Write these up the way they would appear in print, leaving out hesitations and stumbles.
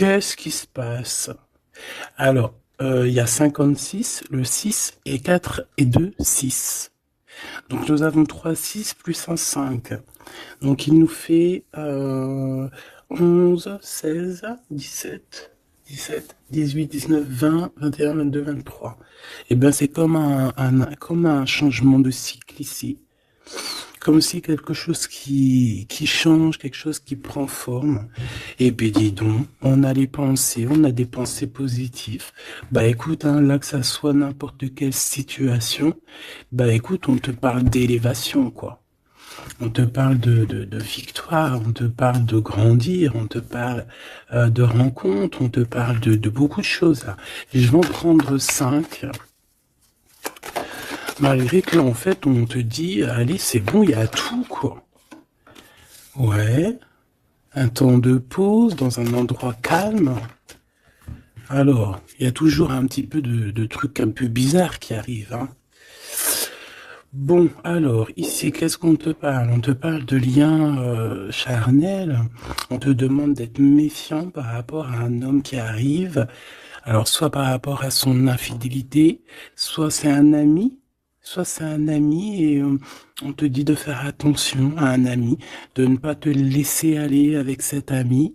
Qu'est-ce qui se passe? Alors, il y a 56, le 6 et 4 et 2, 6. Donc nous avons 3 6 plus un 5. Donc il nous fait 11, 16, 17, 17, 18, 19, 20, 21, 22, 23. Et bien c'est comme comme un changement de cycle ici. Comme si quelque chose qui change, quelque chose qui prend forme. Et puis dis donc, on a les pensées, on a des pensées positives. Bah écoute, hein, là que ça soit n'importe quelle situation, bah écoute, on te parle d'élévation, quoi. On te parle de victoire, on te parle de grandir, on te parle de rencontre, on te parle de beaucoup de choses. Là. Et je vais en prendre 5. Malgré que en fait, on te dit, allez, c'est bon, il y a tout, quoi. Ouais, un temps de pause dans un endroit calme. Alors, il y a toujours un petit peu de trucs un peu bizarres qui arrivent, hein. Bon, alors, ici, qu'est-ce qu'on te parle? On te parle de liens charnels. On te demande d'être méfiant par rapport à un homme qui arrive. Alors, soit par rapport à son infidélité, soit c'est un ami, soit c'est un ami et on te dit de faire attention à un ami, de ne pas te laisser aller avec cet ami,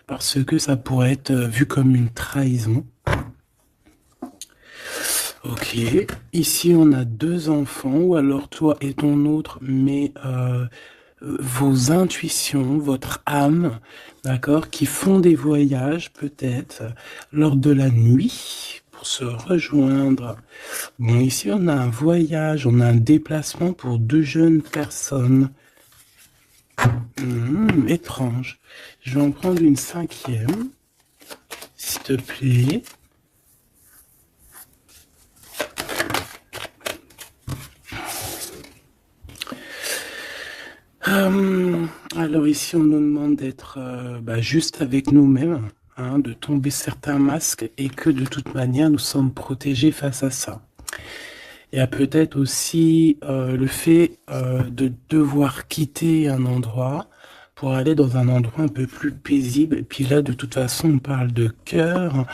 parce que ça pourrait être vu comme une trahison. Ok, ici on a 2 enfants, ou alors toi et ton autre, mais vos intuitions, votre âme, d'accord, qui font des voyages peut-être lors de la nuit pour se rejoindre. Bon, ici on a un voyage, on a un déplacement pour 2 jeunes personnes. Étrange. Je vais en prendre une 5e, s'il te plaît. Alors ici, on nous demande d'être juste avec nous-mêmes, hein, de tomber certains masques et que de toute manière, nous sommes protégés face à ça. Il y a peut-être aussi le fait de devoir quitter un endroit pour aller dans un endroit un peu plus paisible. Et puis là, de toute façon, on parle de cœur.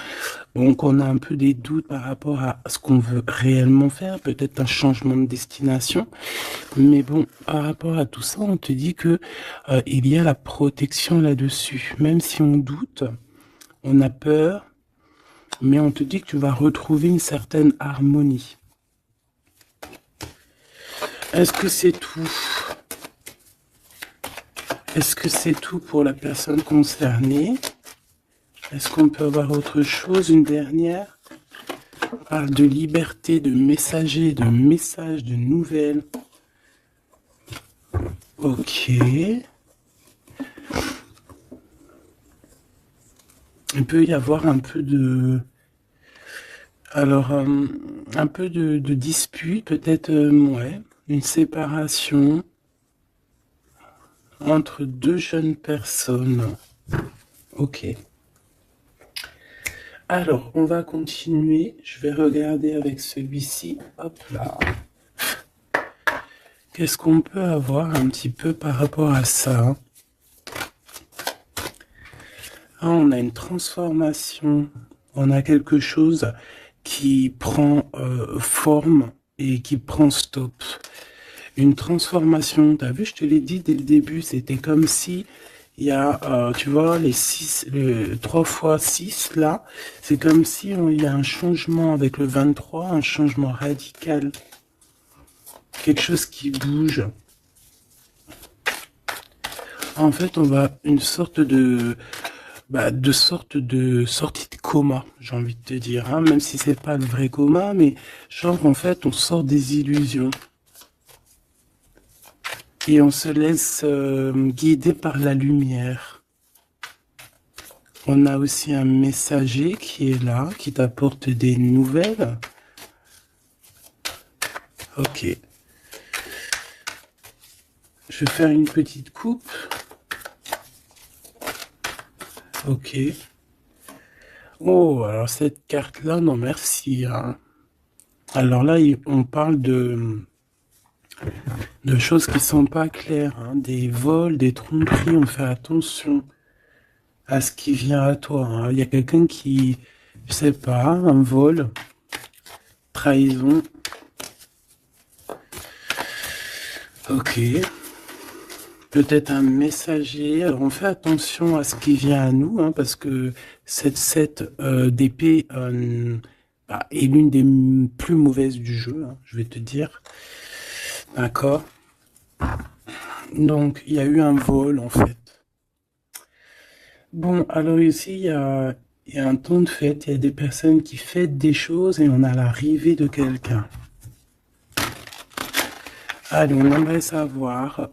Donc, on a un peu des doutes par rapport à ce qu'on veut réellement faire. Peut-être un changement de destination. Mais bon, par rapport à tout ça, on te dit que il y a la protection là-dessus. Même si on doute, on a peur, mais on te dit que tu vas retrouver une certaine harmonie. Est-ce que c'est tout? Est-ce que c'est tout pour la personne concernée? Est-ce qu'on peut avoir autre chose, une dernière? On parle de liberté, de messager, de messages, de nouvelles. Ok. Il peut y avoir un peu de... Alors, un peu de dispute, peut-être, ouais, une séparation entre 2 jeunes personnes. Ok. Alors, on va continuer. Je vais regarder avec celui-ci. Hop là. Qu'est-ce qu'on peut avoir un petit peu par rapport à ça? Ah, on a une transformation. On a quelque chose qui prend forme et qui prend stop. Une transformation. T'as vu, je te l'ai dit dès le début, c'était comme si il y a, tu vois, le 3 fois 6 là, c'est comme si il y a un changement avec le 23, un changement radical. Quelque chose qui bouge. En fait, on va une sorte sorte de sortie de coma, j'ai envie de te dire, hein, même si c'est pas le vrai coma, mais genre en fait, on sort des illusions. Et on se laisse guider par la lumière. On a aussi un messager qui est là, qui t'apporte des nouvelles. Ok. Je vais faire une petite coupe. Ok. Oh, alors cette carte-là, non merci, hein. Alors là, on parle de choses qui sont pas claires, hein. Des vols, des tromperies, on fait attention. à ce qui vient à toi, hein. Il y a quelqu'un qui, je sais pas, un vol, trahison. Ok. Peut-être un messager. Alors on fait attention à ce qui vient à nous, hein, parce que cette 7 d'épée est l'une des plus mauvaises du jeu, hein, je vais te dire. D'accord. Donc il y a eu un vol en fait. Bon, alors ici il y a un temps de fête, il y a des personnes qui fêtent des choses et on a l'arrivée de quelqu'un. Allez, on aimerait savoir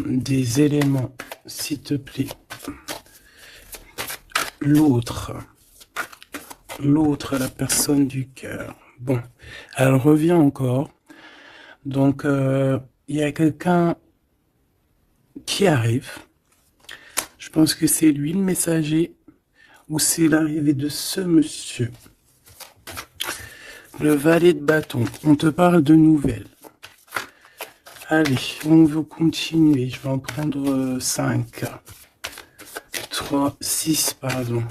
des éléments, s'il te plaît. L'autre, la personne du cœur. Bon, elle revient encore. Donc, il y a quelqu'un qui arrive. Je pense que c'est lui le messager ou c'est l'arrivée de ce monsieur. Le valet de bâton. On te parle de nouvelles. Allez, on veut continuer. Je vais en prendre 5. 3, 6, pardon.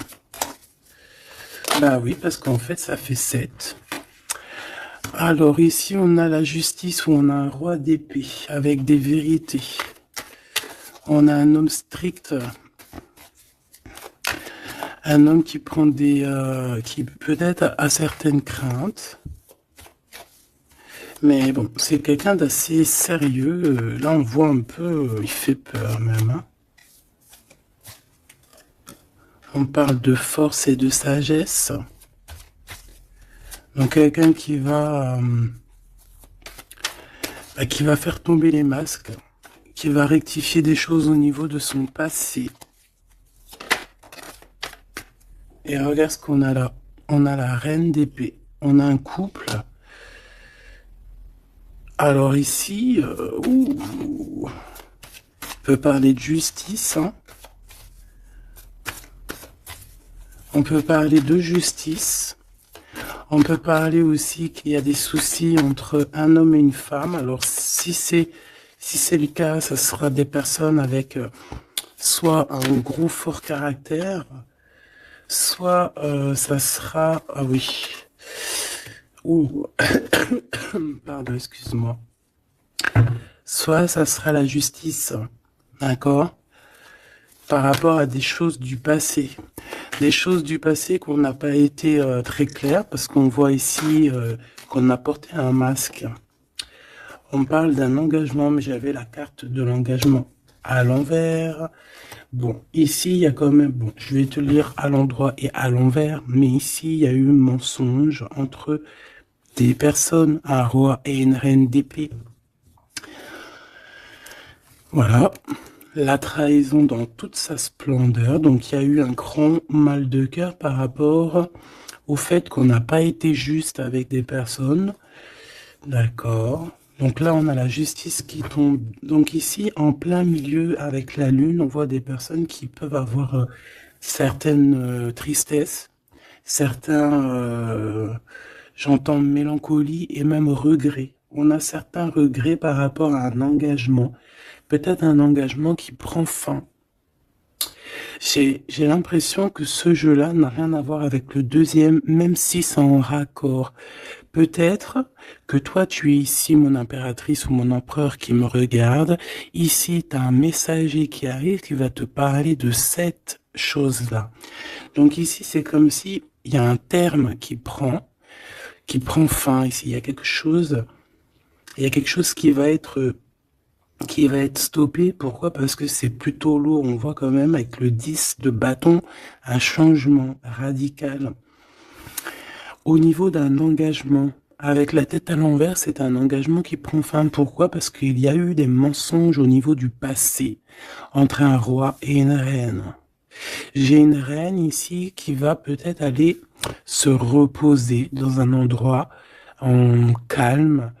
Bah oui, parce qu'en fait, ça fait 7. Alors ici, on a la justice où on a un roi d'épée avec des vérités. On a un homme strict. Un homme qui prend qui peut-être a certaines craintes. Mais bon, c'est quelqu'un d'assez sérieux. Là, on voit un peu, il fait peur même. Hein. On parle de force et de sagesse. Donc quelqu'un qui va faire tomber les masques, qui va rectifier des choses au niveau de son passé. Et regarde ce qu'on a là. On a la reine d'épée. On a un couple. Alors ici, on peut parler de justice. Hein. On peut parler de justice. On peut parler aussi qu'il y a des soucis entre un homme et une femme. Alors si c'est le cas, ça sera des personnes avec soit un gros fort caractère, soit ça sera... Ah oui. Ouh. Pardon, excuse-moi. Soit ça sera la justice, d'accord, par rapport à des choses du passé. Des choses du passé qu'on n'a pas été très claires, parce qu'on voit ici qu'on a porté un masque. On parle d'un engagement, mais j'avais la carte de l'engagement à l'envers. Bon, ici, il y a quand même... Bon, je vais te lire à l'endroit et à l'envers, mais ici, il y a eu un mensonge entre des personnes, un roi et une reine d'épée. Voilà, la trahison dans toute sa splendeur. Donc, il y a eu un grand mal de cœur par rapport au fait qu'on n'a pas été juste avec des personnes. D'accord. Donc là, on a la justice qui tombe. Donc ici, en plein milieu, avec la lune, on voit des personnes qui peuvent avoir certaines tristesses, certains, j'entends mélancolie et même regret. On a certains regrets par rapport à un engagement. Peut-être un engagement qui prend fin. J'ai l'impression que ce jeu-là n'a rien à voir avec le deuxième, même si c'est en raccord. Peut-être que toi, tu es ici, mon impératrice ou mon empereur qui me regarde. Ici, tu as un messager qui arrive qui va te parler de cette chose-là. Donc ici, c'est comme si il y a un terme qui prend fin ici. Il y a quelque chose qui va être stoppé. Pourquoi? Parce que c'est plutôt lourd. On voit quand même avec le 10 de bâton un changement radical. Au niveau d'un engagement, avec la tête à l'envers, c'est un engagement qui prend fin. Pourquoi? Parce qu'il y a eu des mensonges au niveau du passé entre un roi et une reine. J'ai une reine ici qui va peut-être aller se reposer dans un endroit en calme.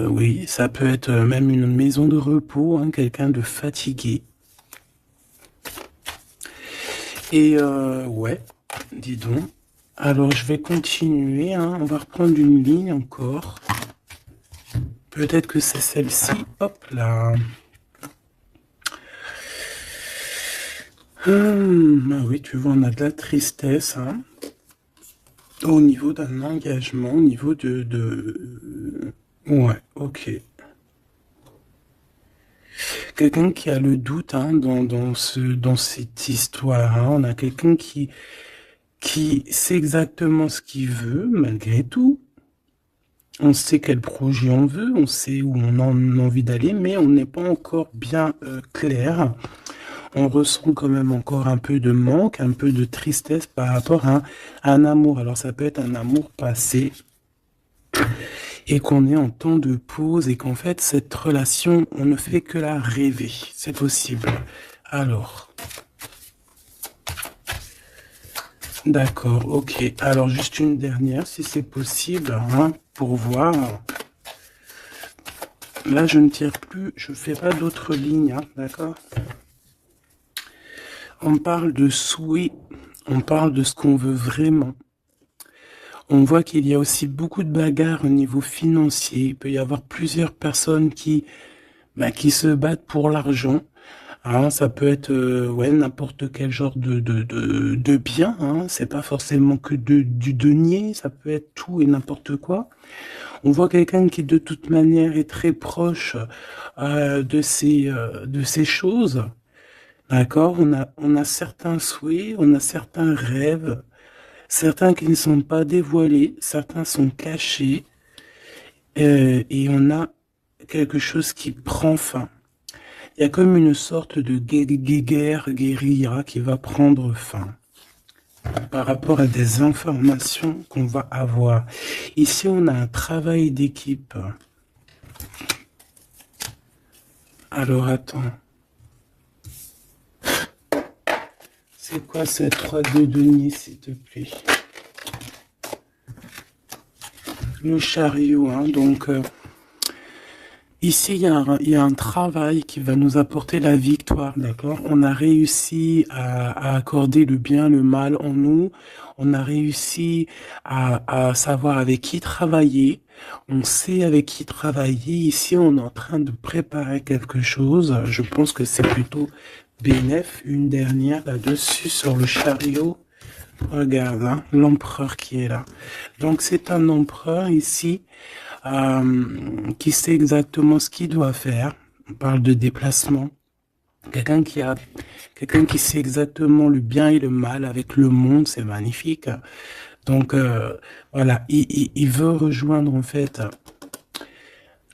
Oui, ça peut être même une maison de repos, hein, quelqu'un de fatigué. Et ouais, dis donc. Alors, je vais continuer, hein. On va reprendre une ligne encore. Peut-être que c'est celle-ci. Hop là. Ah oui, tu vois, on a de la tristesse, hein, au niveau d'un engagement, au niveau Ouais, ok. Quelqu'un qui a le doute, hein, dans cette histoire, hein. On a quelqu'un qui sait exactement ce qu'il veut, malgré tout. On sait quel projet on veut, on sait où on a envie d'aller, mais on n'est pas encore bien clair. On ressent quand même encore un peu de manque, un peu de tristesse par rapport à un amour. Alors ça peut être un amour passé et qu'on est en temps de pause et qu'en fait cette relation, on ne fait que la rêver. C'est possible. Alors, d'accord, ok. Alors juste une dernière, si c'est possible, hein, pour voir. Là, je ne tire plus, je fais pas d'autres lignes, hein, d'accord? On parle de souhait, on parle de ce qu'on veut vraiment. On voit qu'il y a aussi beaucoup de bagarres au niveau financier. Il peut y avoir plusieurs personnes qui se battent pour l'argent. Hein, ça peut être ouais, n'importe quel genre de bien. Hein. C'est pas forcément que du denier, ça peut être tout et n'importe quoi. On voit quelqu'un qui de toute manière est très proche de ces choses. D'accord? On a certains souhaits, on a certains rêves, certains qui ne sont pas dévoilés, certains sont cachés, et on a quelque chose qui prend fin. Il y a comme une sorte de guerre, guérilla qui va prendre fin par rapport à des informations qu'on va avoir. Ici, on a un travail d'équipe. Alors, attends. C'est quoi cette 3 de denier, s'il te plaît? Le chariot, hein, donc... ici, il y a un travail qui va nous apporter la victoire, d'accord? On a réussi à accorder le bien, le mal en nous. On a réussi à savoir avec qui travailler. On sait avec qui travailler. Ici, on est en train de préparer quelque chose. Je pense que c'est plutôt bénéf. Une dernière là-dessus sur le chariot. Regarde, hein, l'empereur qui est là. Donc, c'est un empereur ici qui sait exactement ce qu'il doit faire. On parle de déplacement. Quelqu'un quelqu'un qui sait exactement le bien et le mal avec le monde, c'est magnifique. Donc voilà, il veut rejoindre en fait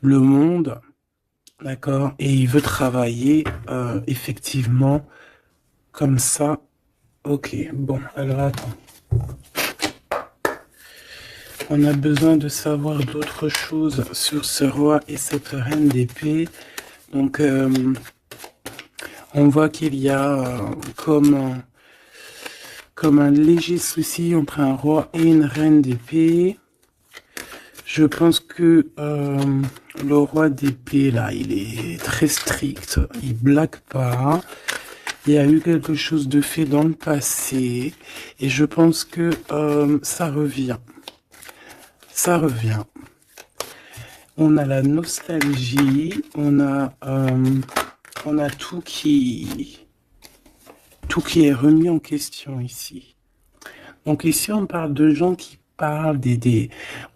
le monde, d'accord, et il veut travailler effectivement comme ça. Ok, bon, alors attends. On a besoin de savoir d'autres choses sur ce roi et cette reine d'épée. Donc, on voit qu'il y a comme un léger souci entre un roi et une reine d'épée. Je pense que le roi d'épée, là, il est très strict. Il blague pas. Il y a eu quelque chose de fait dans le passé. Et je pense que ça revient. Ça revient. On a la nostalgie. On a tout qui est remis en question ici. Donc ici, on parle de gens qui parlent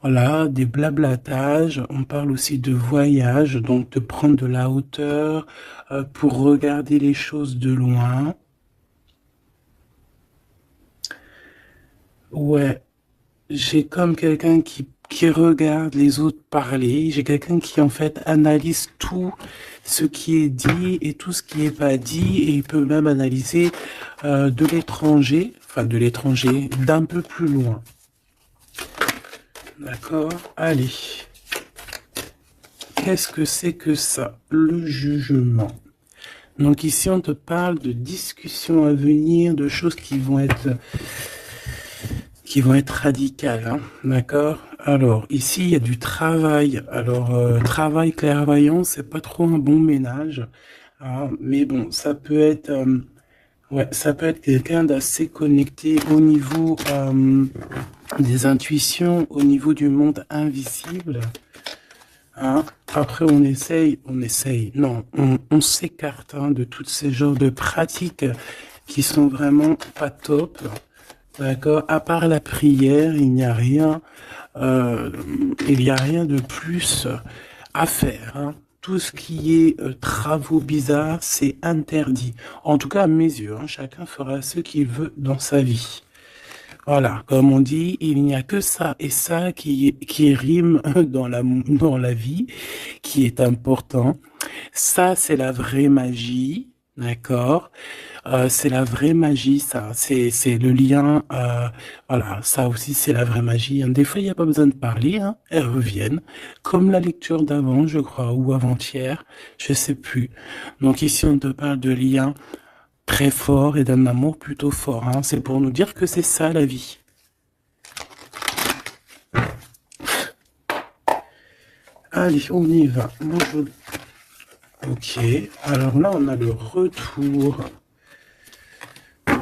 voilà, des blablatages. On parle aussi de voyage, donc de prendre de la hauteur pour regarder les choses de loin. Ouais, j'ai comme quelqu'un qui regarde les autres parler. J'ai quelqu'un qui, en fait, analyse tout ce qui est dit et tout ce qui n'est pas dit. Et il peut même analyser de l'étranger, enfin de l'étranger, d'un peu plus loin. D'accord? Allez. Qu'est-ce que c'est que ça? Le jugement. Donc ici, on te parle de discussions à venir, de choses qui vont être radicales, hein, d'accord? Alors, ici, il y a du travail. Alors, travail clairvoyant, c'est pas trop un bon ménage, hein, mais bon, ça peut être, ouais, ça peut être quelqu'un d'assez connecté au niveau des intuitions, au niveau du monde invisible. Hein. Après, non, on s'écarte hein, de tous ces genres de pratiques qui sont vraiment pas top. D'accord? À part la prière, il n'y a rien, il n'y a rien de plus à faire, hein. Tout ce qui est travaux bizarres, c'est interdit. En tout cas, à mes yeux, hein, chacun fera ce qu'il veut dans sa vie. Voilà, comme on dit, il n'y a que ça et ça qui rime dans la vie, qui est important. Ça, c'est la vraie magie, d'accord? C'est la vraie magie, ça. C'est le lien. Voilà, ça aussi, c'est la vraie magie, hein. Des fois, il n'y a pas besoin de parler, hein. Elles reviennent. Comme la lecture d'avant, je crois, ou avant-hier, je sais plus. Donc ici, on te parle de liens très forts et d'un amour plutôt fort, hein. C'est pour nous dire que c'est ça, la vie. Allez, on y va. Moi, Ok, alors là, on a le retour.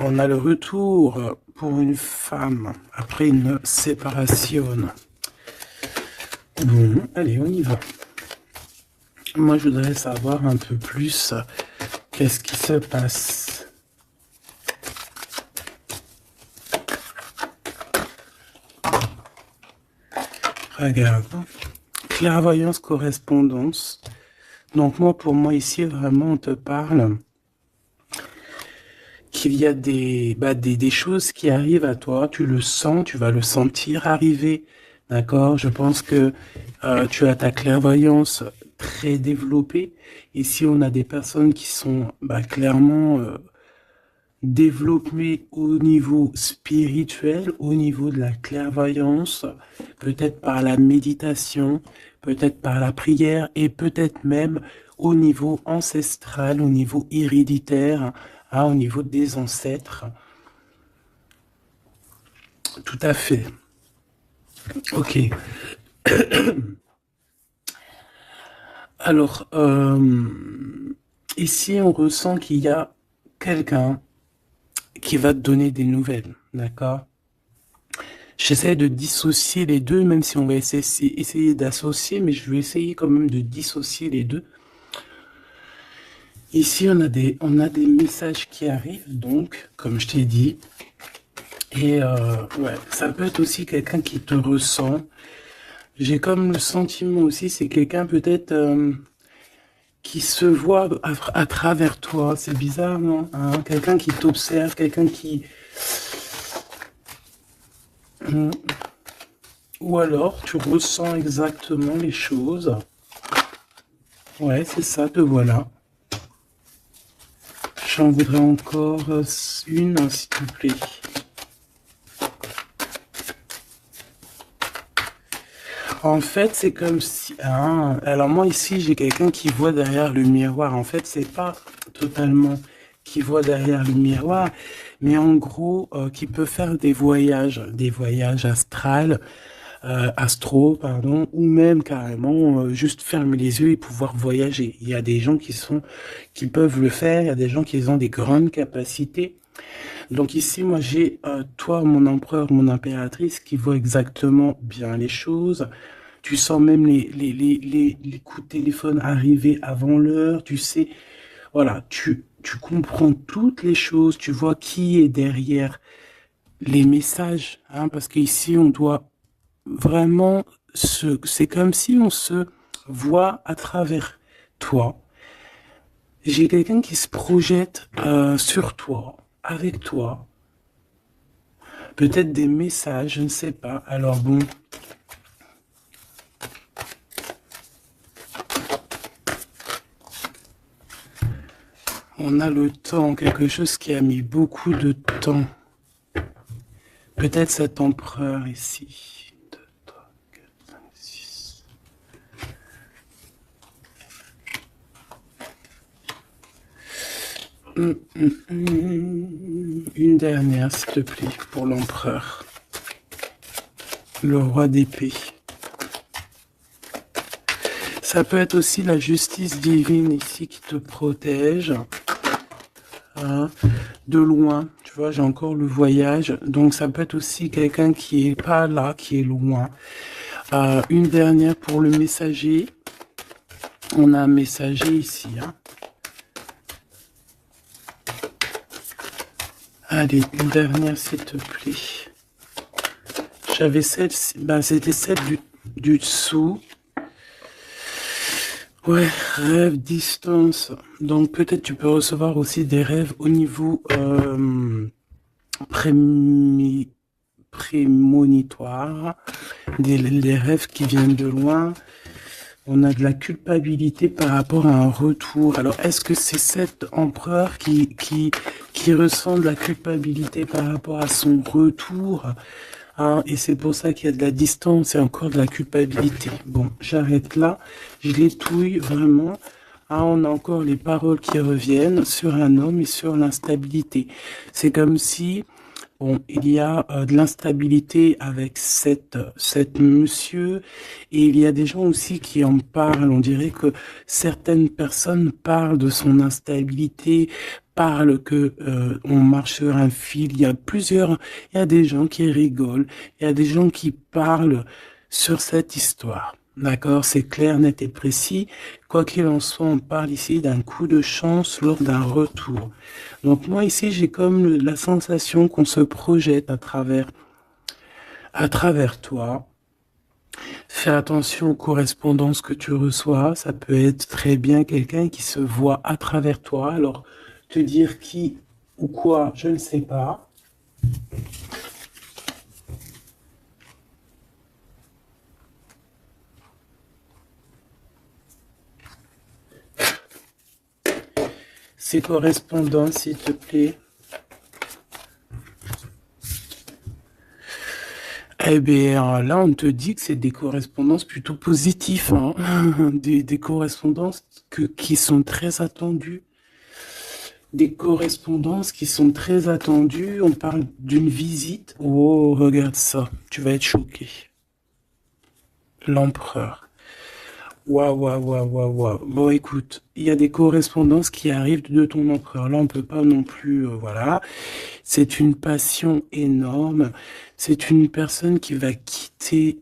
On a le retour pour une femme après une séparation. Bon, allez, on y va. Moi, je voudrais savoir un peu plus qu'est-ce qui se passe. Regarde. Clairvoyance, correspondance. Donc moi, pour moi, ici, vraiment, on te parle qu'il y a des choses qui arrivent à toi, tu le sens, tu vas le sentir arriver, d'accord? Je pense que tu as ta clairvoyance très développée. Ici, on a des personnes qui sont clairement développées au niveau spirituel, au niveau de la clairvoyance, peut-être par la méditation, peut-être par la prière et peut-être même au niveau ancestral, au niveau héréditaire, hein, au niveau des ancêtres. Tout à fait. Ok. Alors, ici, on ressent qu'il y a quelqu'un qui va te donner des nouvelles, d'accord? J'essaie de dissocier les deux, même si on va essayer d'associer, mais je vais essayer quand même de dissocier les deux. Ici, on a des messages qui arrivent, donc, comme je t'ai dit. Et ouais, ça peut être aussi quelqu'un qui te ressent. J'ai comme le sentiment aussi, c'est quelqu'un peut-être qui se voit à travers toi. C'est bizarre, non? Hein, quelqu'un qui t'observe, quelqu'un qui... Ou alors, tu ressens exactement les choses. Ouais, c'est ça, te voilà. J'en voudrais encore une, s'il te plaît. En fait, c'est comme si... Hein, alors moi, ici, j'ai quelqu'un qui voit derrière le miroir. En fait, c'est pas totalement qui voit derrière le miroir, mais en gros, qui peut faire des voyages astrales, pardon, ou même carrément juste fermer les yeux et pouvoir voyager. Il y a des gens qui peuvent le faire, il y a des gens qui ont des grandes capacités. Donc ici, moi, j'ai toi, mon empereur, mon impératrice, qui voit exactement bien les choses. Tu sens même les coups de téléphone arriver avant l'heure. Tu sais, voilà, tu comprends toutes les choses. Tu vois qui est derrière les messages, hein, parce qu'ici, on doit vraiment c'est comme si on se voit à travers toi. J'ai quelqu'un qui se projette sur toi, avec toi. Peut-être des messages, je ne sais pas. Alors bon. On a le temps, quelque chose qui a mis beaucoup de temps. Peut-être cet empereur ici. 2, 3, 4, 5, 6. Une dernière, s'il te plaît, pour l'empereur. Le roi d'épée. Ça peut être aussi la justice divine ici qui te protège. Hein, de loin, tu vois, j'ai encore le voyage. Donc ça peut être aussi quelqu'un qui est pas là, qui est loin. Une dernière pour le messager. On a un messager ici. Hein. Allez, une dernière, s'il te plaît. J'avais celle, ben, c'était celle du dessous. Ouais, rêve, distance. Donc peut-être tu peux recevoir aussi des rêves au niveau prémonitoire, des rêves qui viennent de loin. On a de la culpabilité par rapport à un retour. Alors, est-ce que c'est cet empereur qui ressent de la culpabilité par rapport à son retour, hein, et c'est pour ça qu'il y a de la distance et encore de la culpabilité. Bon, j'arrête là. Je l'étouille vraiment. Ah, on a encore les paroles qui reviennent sur un homme et sur l'instabilité. C'est comme si, bon, il y a de l'instabilité avec cette monsieur, et il y a des gens aussi qui en parlent. On dirait que certaines personnes parlent de son instabilité, parlent que on marche sur un fil. Il y a des gens qui rigolent, il y a des gens qui parlent sur cette histoire. D'accord, c'est clair, net et précis. Quoi qu'il en soit, on parle ici d'un coup de chance lors d'un retour. Donc moi ici, j'ai comme la sensation qu'on se projette à travers toi. Fais attention aux correspondances que tu reçois. Ça peut être très bien quelqu'un qui se voit à travers toi. Alors, te dire qui ou quoi, je ne sais pas. Ces correspondances, s'il te plaît. Eh bien, là, on te dit que c'est des correspondances plutôt positives, hein. Des correspondances qui sont très attendues. Des correspondances qui sont très attendues. On parle d'une visite. Oh, regarde ça. Tu vas être choqué. L'empereur. Waouh, waouh, waouh, waouh, waouh. Bon, écoute, il y a des correspondances qui arrivent de ton empereur. Là, on peut pas non plus, voilà. C'est une passion énorme. C'est une personne qui va quitter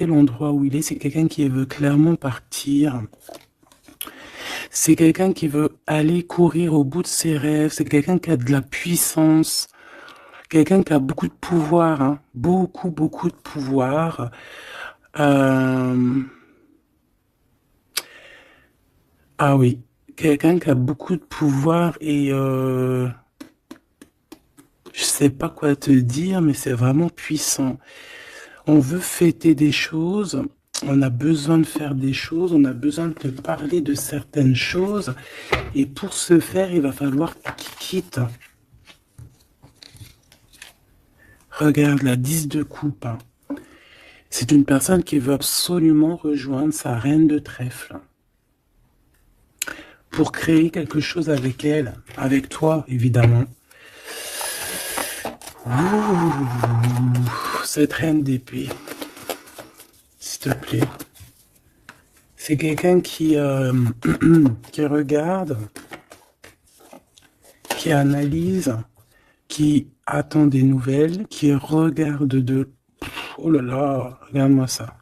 l'endroit où il est. C'est quelqu'un qui veut clairement partir. C'est quelqu'un qui veut aller courir au bout de ses rêves. C'est quelqu'un qui a de la puissance. Quelqu'un qui a beaucoup de pouvoir, hein. Beaucoup, beaucoup de pouvoir. Euh, Ah oui, quelqu'un qui a beaucoup de pouvoir et je sais pas quoi te dire, mais c'est vraiment puissant. On veut fêter des choses, on a besoin de faire des choses, on a besoin de te parler de certaines choses, et pour ce faire, il va falloir qu'il quitte. Regarde la 10 de coupe, hein. C'est une personne qui veut absolument rejoindre sa reine de trèfle pour créer quelque chose avec elle, avec toi, évidemment. Ouh, cette reine d'épée, s'il te plaît. C'est quelqu'un qui regarde, qui analyse, qui attend des nouvelles, qui regarde de... Oh là là, regarde-moi ça.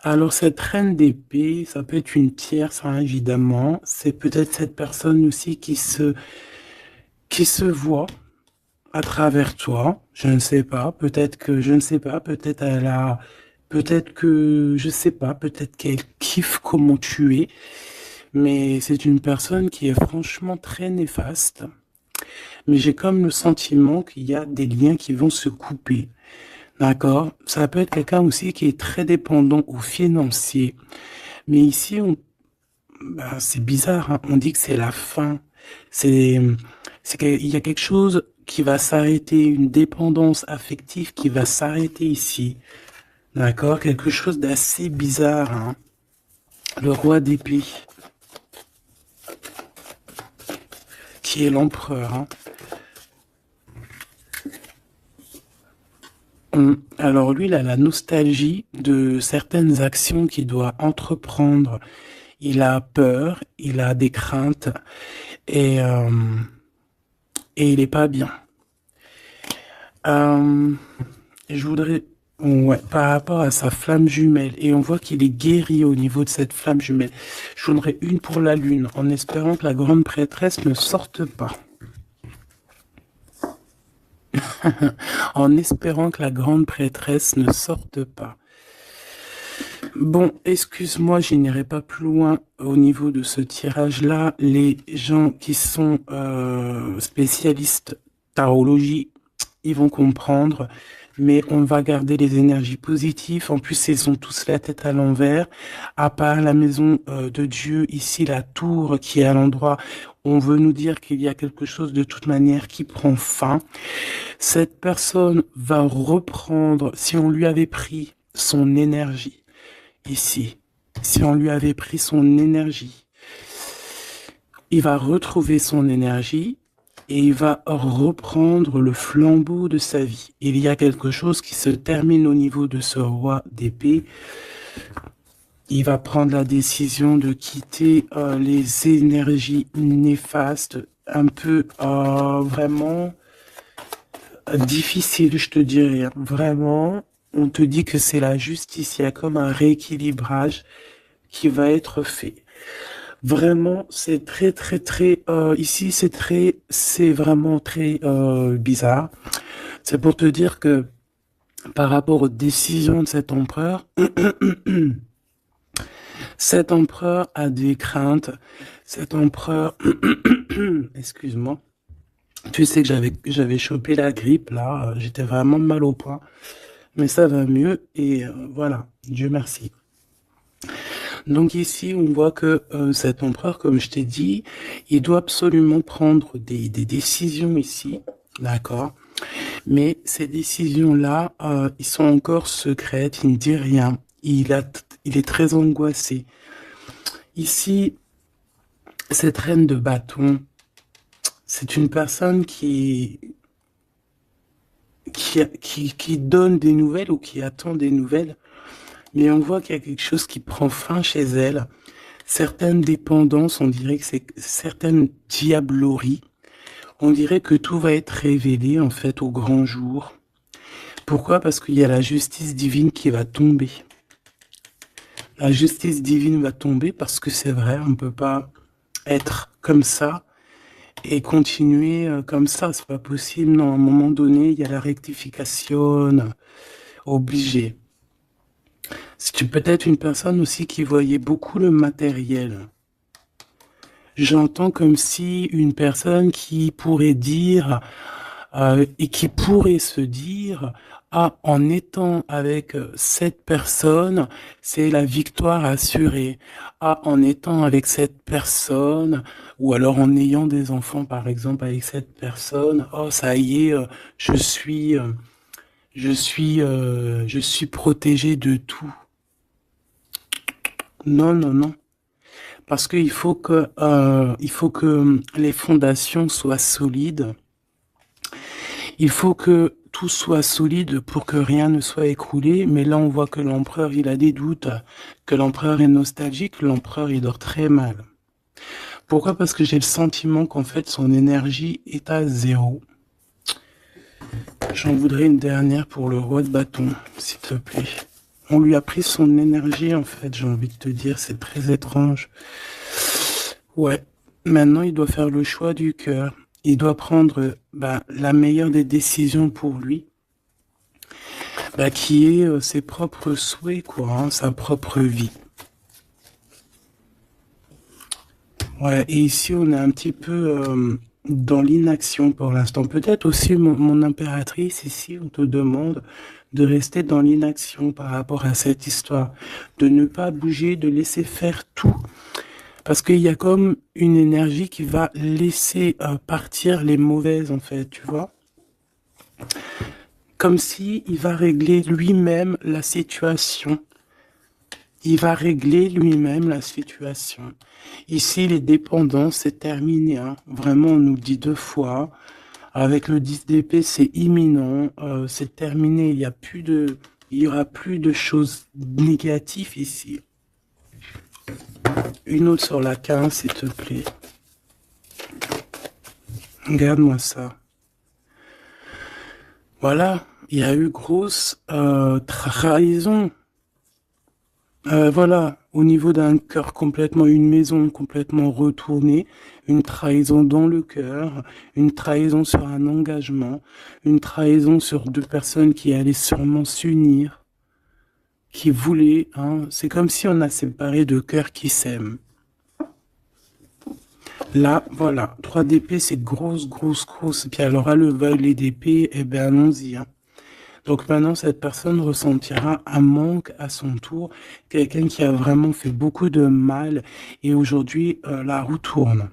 Alors, cette reine d'épée, ça peut être une tierce, hein, évidemment. C'est peut-être cette personne aussi qui se voit à travers toi. Je ne sais pas. Peut-être que, je ne sais pas. Peut-être elle a, peut-être que, je sais pas. Peut-être qu'elle kiffe comment tu es. Mais c'est une personne qui est franchement très néfaste. Mais j'ai comme le sentiment qu'il y a des liens qui vont se couper. D'accord? Ça peut être quelqu'un aussi qui est très dépendant au financier. Mais ici, bah, c'est bizarre, hein. On dit que c'est la fin. C'est, il y a quelque chose qui va s'arrêter, une dépendance affective qui va s'arrêter ici. D'accord? Quelque chose d'assez bizarre, hein. Le roi d'épée, qui est l'empereur, hein. Alors lui, il a la nostalgie de certaines actions qu'il doit entreprendre. Il a peur, il a des craintes et, euh, et il est pas bien. Euh, je voudrais, ouais, par rapport à sa flamme jumelle, et on voit qu'il est guéri au niveau de cette flamme jumelle. Je voudrais une pour la lune, en espérant que la grande prêtresse ne sorte pas. En espérant que la grande prêtresse ne sorte pas. Bon, excuse-moi, je n'irai pas plus loin au niveau de ce tirage-là. Les gens qui sont spécialistes tarologie, ils vont comprendre, mais on va garder les énergies positives. En plus, ils ont tous la tête à l'envers. À part la maison de Dieu, ici, la tour qui est à l'endroit, on veut nous dire qu'il y a quelque chose de toute manière qui prend fin. Cette personne va reprendre, si on lui avait pris son énergie, ici, si on lui avait pris son énergie, il va retrouver son énergie et il va reprendre le flambeau de sa vie. Il y a quelque chose qui se termine au niveau de ce roi d'épée. Il va prendre la décision de quitter les énergies néfastes, un peu vraiment difficile, je te dirais. Vraiment, on te dit que c'est la justice, il y a comme un rééquilibrage qui va être fait. Vraiment, c'est très, ici, c'est vraiment très bizarre. C'est pour te dire que par rapport aux décisions de cet empereur, cet empereur a des craintes. Cet empereur, excuse-moi, tu sais que j'avais chopé la grippe là, j'étais vraiment mal au point, mais ça va mieux et voilà, Dieu merci. Donc ici, on voit que cet empereur, comme je t'ai dit, il doit absolument prendre des décisions ici, d'accord? Mais ces décisions-là, ils sont encore secrètes, il ne dit rien. Il est très angoissé. Ici, cette reine de bâton, c'est une personne qui donne des nouvelles ou qui attend des nouvelles, mais on voit qu'il y a quelque chose qui prend fin chez elle. Certaines dépendances, on dirait que c'est certaines diableries. On dirait que tout va être révélé en fait au grand jour. Pourquoi? Parce qu'il y a la justice divine qui va tomber. La justice divine va tomber parce que c'est vrai, on ne peut pas être comme ça et continuer comme ça. C'est pas possible. Non, à un moment donné, il y a la rectification obligée. C'est peut-être une personne aussi qui voyait beaucoup le matériel. J'entends comme si une personne qui pourrait dire et qui pourrait se dire ah, en étant avec cette personne, c'est la victoire assurée. Ah, en étant avec cette personne, ou alors en ayant des enfants, par exemple, avec cette personne, oh, ça y est, je suis protégé de tout. Non, non, non. Parce qu'il faut que les fondations soient solides. Il faut que tout soit solide pour que rien ne soit écroulé. Mais là, on voit que l'empereur, il a des doutes, que l'empereur est nostalgique, l'empereur, il dort très mal. Pourquoi? Parce que j'ai le sentiment qu'en fait, son énergie est à zéro. J'en voudrais une dernière pour le roi de bâton, s'il te plaît. On lui a pris son énergie, en fait, j'ai envie de te dire, c'est très étrange. Ouais, maintenant, il doit faire le choix du cœur. Il doit prendre la meilleure des décisions pour lui, qui est ses propres souhaits, quoi, hein, sa propre vie. Ouais, et ici, on est un petit peu dans l'inaction pour l'instant. Peut-être aussi, mon impératrice, ici, on te demande de rester dans l'inaction par rapport à cette histoire, de ne pas bouger, de laisser faire tout. Parce qu'il y a comme une énergie qui va laisser partir les mauvaises, en fait, tu vois. Comme si il va régler lui-même la situation. Il va régler lui-même la situation. Ici, les dépendances, c'est terminé. Hein. Vraiment, on nous le dit 2 fois. Avec le 10 d'épée, c'est imminent. C'est terminé. Il y aura plus de choses négatives ici. Une autre sur la 15, s'il te plaît. Regarde-moi ça. Voilà, il y a eu grosse trahison. Voilà, au niveau d'un cœur complètement, une maison complètement retournée, une trahison dans le cœur, une trahison sur un engagement, une trahison sur deux personnes qui allaient sûrement s'unir, qui voulaient, hein, c'est comme si on a séparé deux cœurs qui s'aiment. Là, voilà, 3 d'épée, c'est grosse, grosse, grosse. Puis alors, à le valet d'épée, eh ben, allons-y, hein. Donc maintenant, cette personne ressentira un manque à son tour, quelqu'un qui a vraiment fait beaucoup de mal, et aujourd'hui, la roue tourne.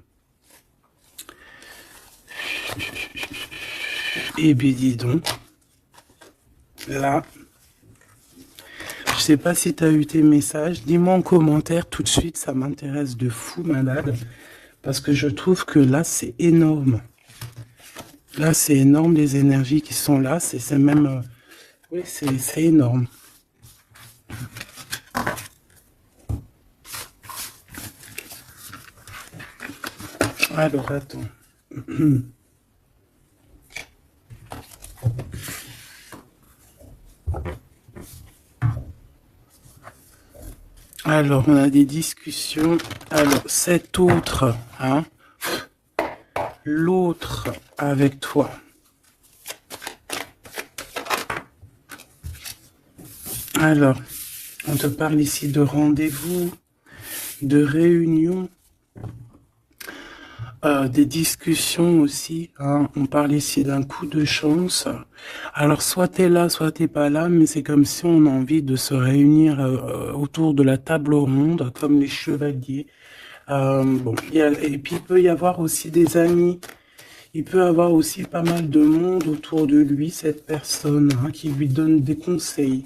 Eh bien, dis donc, là, je sais pas si tu as eu tes messages, dis-moi en commentaire tout de suite, ça m'intéresse de fou, malade, parce que je trouve que là, c'est énorme. Là, c'est énorme, les énergies qui sont là, c'est même... oui, c'est énorme. Alors, attends. Alors, on a des discussions. Alors, cet autre, hein, l'autre avec toi. Alors, on te parle ici de rendez-vous, de réunion, des discussions aussi, hein. On parle ici d'un coup de chance. Alors, soit t'es là, soit t'es pas là, mais c'est comme si on a envie de se réunir autour de la table ronde, comme les chevaliers. Bon, et puis il peut y avoir aussi des amis. Il peut avoir aussi pas mal de monde autour de lui, cette personne, hein, qui lui donne des conseils.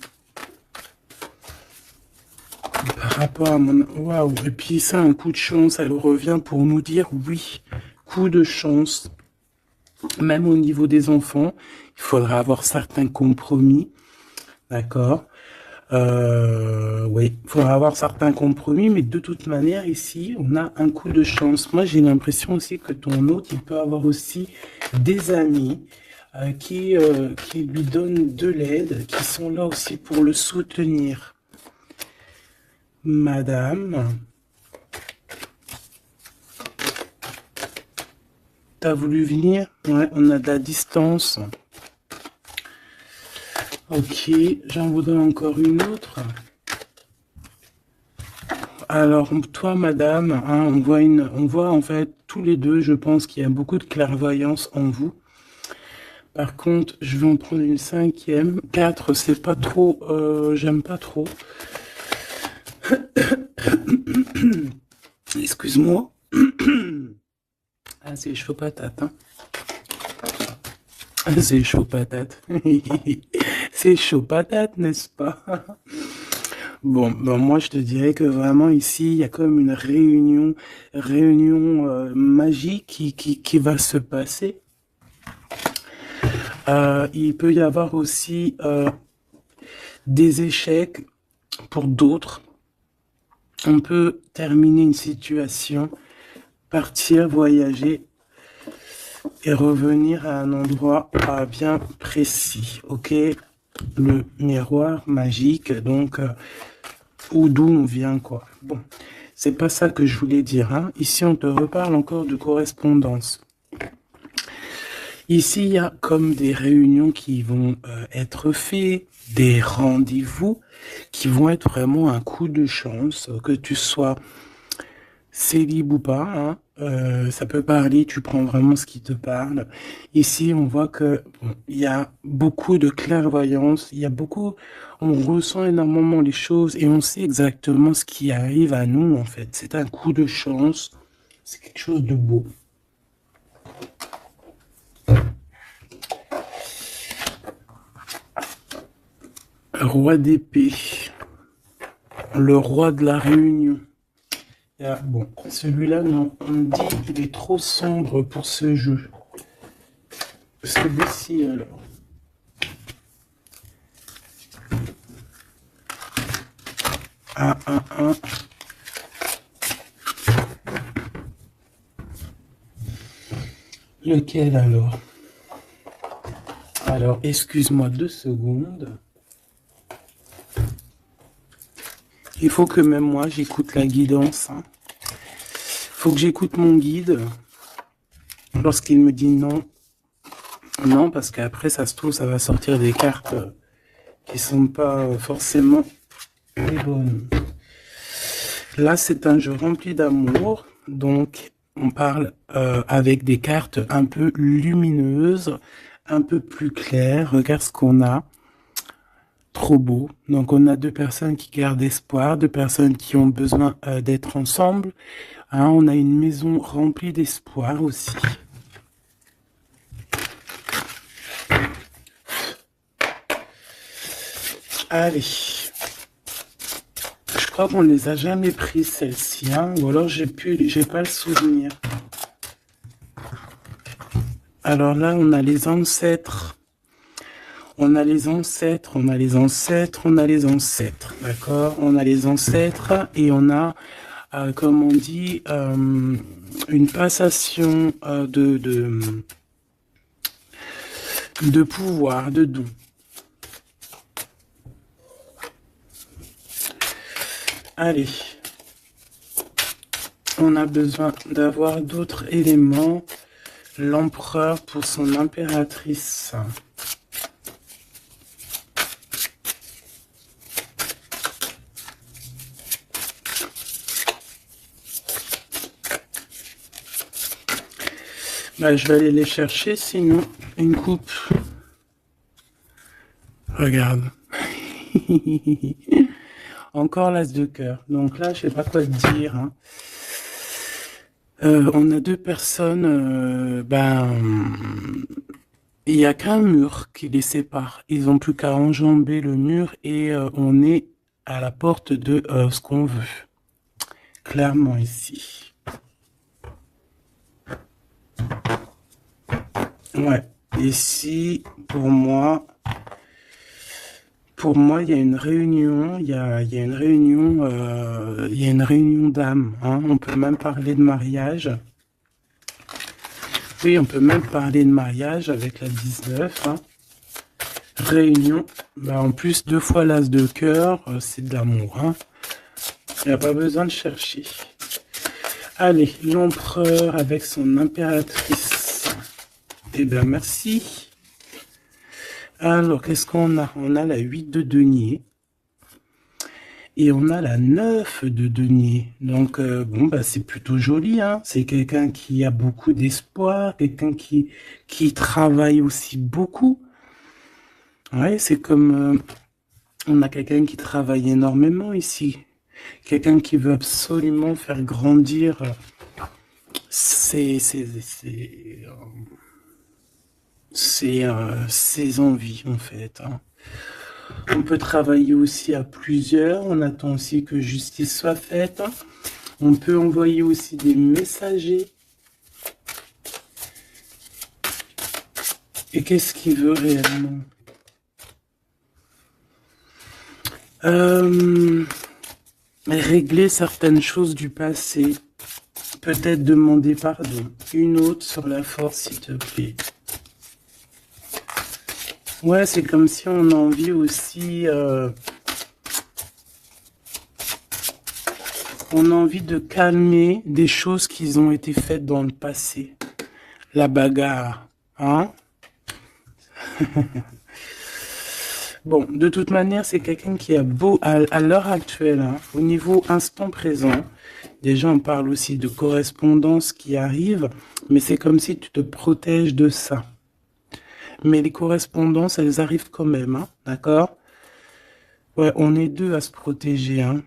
Par rapport à mon... Waouh. Et puis ça, un coup de chance, elle revient pour nous dire oui, coup de chance. Même au niveau des enfants, il faudra avoir certains compromis. D'accord. Oui, il faudra avoir certains compromis, mais de toute manière, ici, on a un coup de chance. Moi, j'ai l'impression aussi que ton hôte, il peut avoir aussi des amis qui lui donnent de l'aide, qui sont là aussi pour le soutenir. Madame, t'as voulu venir? Ouais, on a de la distance. Ok, j'en voudrais encore une autre. Alors, toi, madame, hein, on voit en fait tous les deux, je pense qu'il y a beaucoup de clairvoyance en vous. Par contre, je vais en prendre une 5e. 4, c'est pas trop, j'aime pas trop. Excuse-moi. Ah, c'est chaud patate, hein. Ah, c'est chaud patate. C'est chaud patate, n'est-ce pas? Bon, ben moi je te dirais que vraiment ici, il y a comme une réunion magique qui va se passer. Il peut y avoir aussi des échecs pour d'autres. On peut terminer une situation, partir, voyager et revenir à un endroit bien précis, ok? Le miroir magique, donc ou d'où on vient, quoi. Bon, c'est pas ça que je voulais dire, hein. Ici, on te reparle encore de correspondance. Ici, il y a comme des réunions qui vont être faites, des rendez-vous qui vont être vraiment un coup de chance, que tu sois célib ou pas, hein. Ça peut parler, tu prends vraiment ce qui te parle. Ici, on voit que bon, il y a beaucoup de clairvoyance, il y a beaucoup, on ressent énormément les choses et on sait exactement ce qui arrive à nous, en fait. C'est un coup de chance, c'est quelque chose de beau. Roi d'épée, le roi de la réunion. Bon, celui-là, non, on me dit qu'il est trop sombre pour ce jeu. Celui-ci, alors. Ah. Lequel, alors? Alors, excuse-moi 2 secondes. Il faut que même moi, j'écoute la guidance. Hein. Faut que j'écoute mon guide lorsqu'il me dit non. Non, parce qu'après, ça se trouve, ça va sortir des cartes qui sont pas forcément les bonnes. Là, c'est un jeu rempli d'amour, donc on parle avec des cartes un peu lumineuses, un peu plus claires. Regarde ce qu'on a. Trop beau. Donc on a deux personnes qui gardent espoir, deux personnes qui ont besoin d'être ensemble. Hein, on a une maison remplie d'espoir aussi. Allez. Je crois qu'on les a jamais prises celles-ci, hein, ou alors j'ai pas le souvenir. Alors là, on a les ancêtres. On a les ancêtres, on a les ancêtres, on a les ancêtres, d'accord? On a les ancêtres et on a, comme on dit, une passation de pouvoir, de dons. Allez, on a besoin d'avoir d'autres éléments. L'empereur pour son impératrice. Bah, je vais aller les chercher, sinon une coupe. Regarde. Encore l'as de cœur. Donc là, je sais pas quoi te dire. Hein. On a deux personnes, il n'y a qu'un mur qui les sépare. Ils n'ont plus qu'à enjamber le mur et on est à la porte de ce qu'on veut. Clairement ici. Ouais. Ici, pour moi, il y a une réunion, il y a une réunion d'âmes. Hein. On peut même parler de mariage. Oui, on peut même parler de mariage avec la 19. Hein. Réunion. Bah, en plus, 2 fois l'as de cœur, c'est de l'amour. Hein. Il n'y a pas besoin de chercher. Allez, l'empereur avec son impératrice. Eh bien, merci. Alors, qu'est-ce qu'on a? On a la 8 de denier. Et on a la 9 de denier. Donc, bon, bah, c'est plutôt joli. Hein. C'est quelqu'un qui a beaucoup d'espoir, quelqu'un qui travaille aussi beaucoup. Ouais, c'est comme... on a quelqu'un qui travaille énormément ici. Quelqu'un qui veut absolument faire grandir ses envies, en fait. Hein. On peut travailler aussi à plusieurs. On attend aussi que justice soit faite. On peut envoyer aussi des messagers. Et qu'est-ce qu'il veut réellement? Régler certaines choses du passé. Peut-être demander pardon. Une autre sur la force, s'il te plaît. Ouais, c'est comme si on a envie aussi... on a envie de calmer des choses qui ont été faites dans le passé. La bagarre, hein? Bon, de toute manière, c'est quelqu'un qui a beau, à l'heure actuelle, hein, au niveau instant présent, déjà on parle aussi de correspondance qui arrive, mais c'est comme si tu te protèges de ça. Mais les correspondances, elles arrivent quand même, hein, d'accord? Ouais, on est deux à se protéger, hein.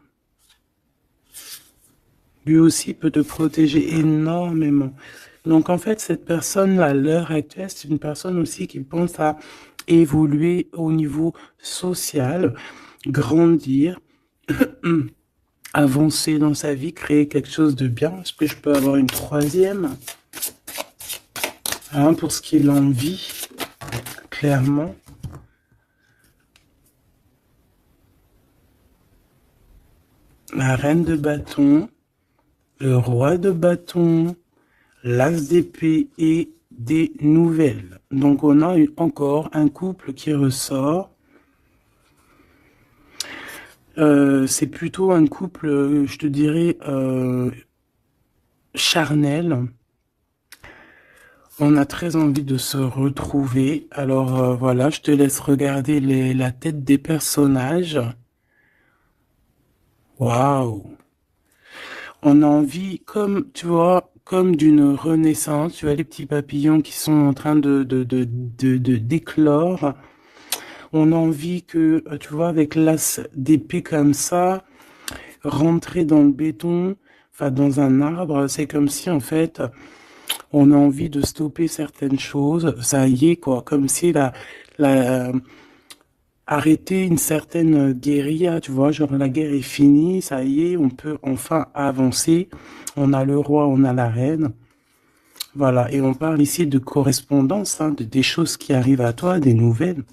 Lui aussi peut te protéger énormément. Donc en fait, cette personne-là, à l'heure actuelle, c'est une personne aussi qui pense à évoluer au niveau social, grandir, avancer dans sa vie, créer quelque chose de bien. Est-ce que je peux avoir une troisième? Hein, pour ce qu'il en vit, clairement. La reine de bâton, le roi de bâton, l'as d'épée et des nouvelles. Donc on a encore un couple qui ressort. C'est plutôt un couple, je te dirais, charnel. On a très envie de se retrouver. Alors voilà, je te laisse regarder la tête des personnages. Waouh! On a envie, comme, tu vois, comme d'une renaissance. Tu vois les petits papillons qui sont en train d'éclore. On a envie que, tu vois, avec l'as d'épée comme ça, rentrer dans le béton, enfin dans un arbre, c'est comme si en fait on a envie de stopper certaines choses. Ça y est quoi, comme si la arrêter une certaine guérilla, tu vois, genre la guerre est finie, ça y est, on peut enfin avancer. On a le roi, on a la reine. Voilà, et on parle ici de correspondance, hein, des choses qui arrivent à toi, des nouvelles.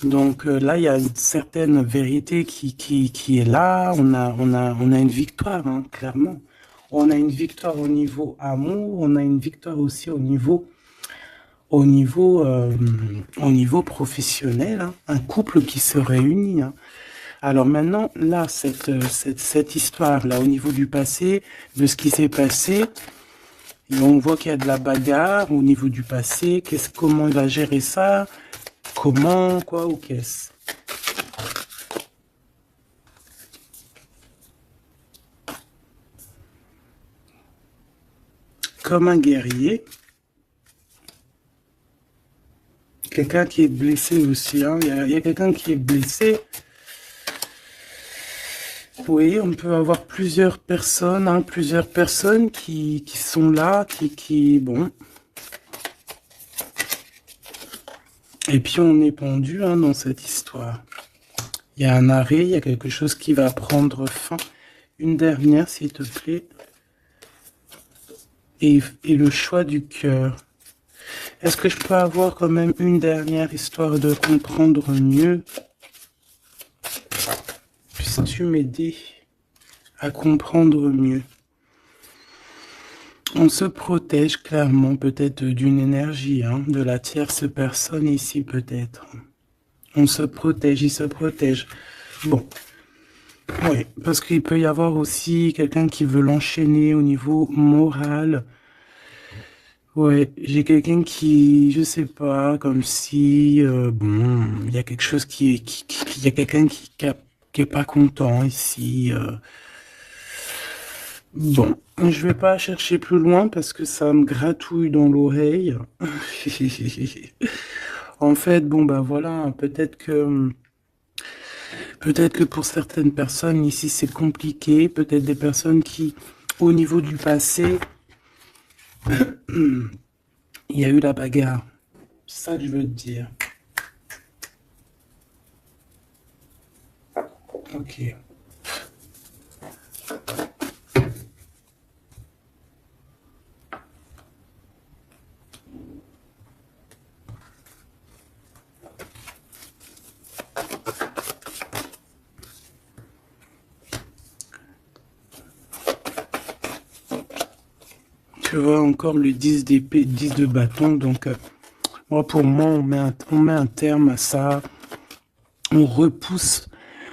Donc là, il y a une certaine vérité qui est là. On a une victoire, hein, clairement. On a une victoire au niveau amour, on a une victoire aussi au niveau, au niveau professionnel, hein. Un couple qui se réunit, hein. Alors maintenant, là, cette histoire-là, au niveau du passé, de ce qui s'est passé, et on voit qu'il y a de la bagarre au niveau du passé. Comment il va gérer ça? Comment, quoi, ou qu'est-ce? Comme un guerrier. Quelqu'un qui est blessé aussi, hein. Il y a quelqu'un qui est blessé. Oui, on peut avoir plusieurs personnes, hein, plusieurs personnes qui sont là, bon. Et puis on est pendu, hein, dans cette histoire. Il y a un arrêt, il y a quelque chose qui va prendre fin. Une dernière, s'il te plaît. Et le choix du cœur. Est-ce que je peux avoir quand même une dernière histoire de comprendre mieux? Puisses-tu m'aider à comprendre mieux? On se protège clairement peut-être d'une énergie, hein, de la tierce personne ici peut-être. On se protège, il se protège. Bon, oui, parce qu'il peut y avoir aussi quelqu'un qui veut l'enchaîner au niveau moral. Ouais, j'ai quelqu'un qui, je sais pas, comme si, bon, il y a quelque chose il y a quelqu'un qui est pas content ici. Bon, je vais pas chercher plus loin parce que ça me gratouille dans l'oreille. En fait, bon, bah voilà, peut-être que pour certaines personnes ici c'est compliqué, peut-être des personnes qui, au niveau du passé, il y a eu la bagarre. C'est ça que je veux te dire. Ok. Tu vois encore le 10 d'épée, 10 de bâton, donc moi pour moi on met un terme à ça. On repousse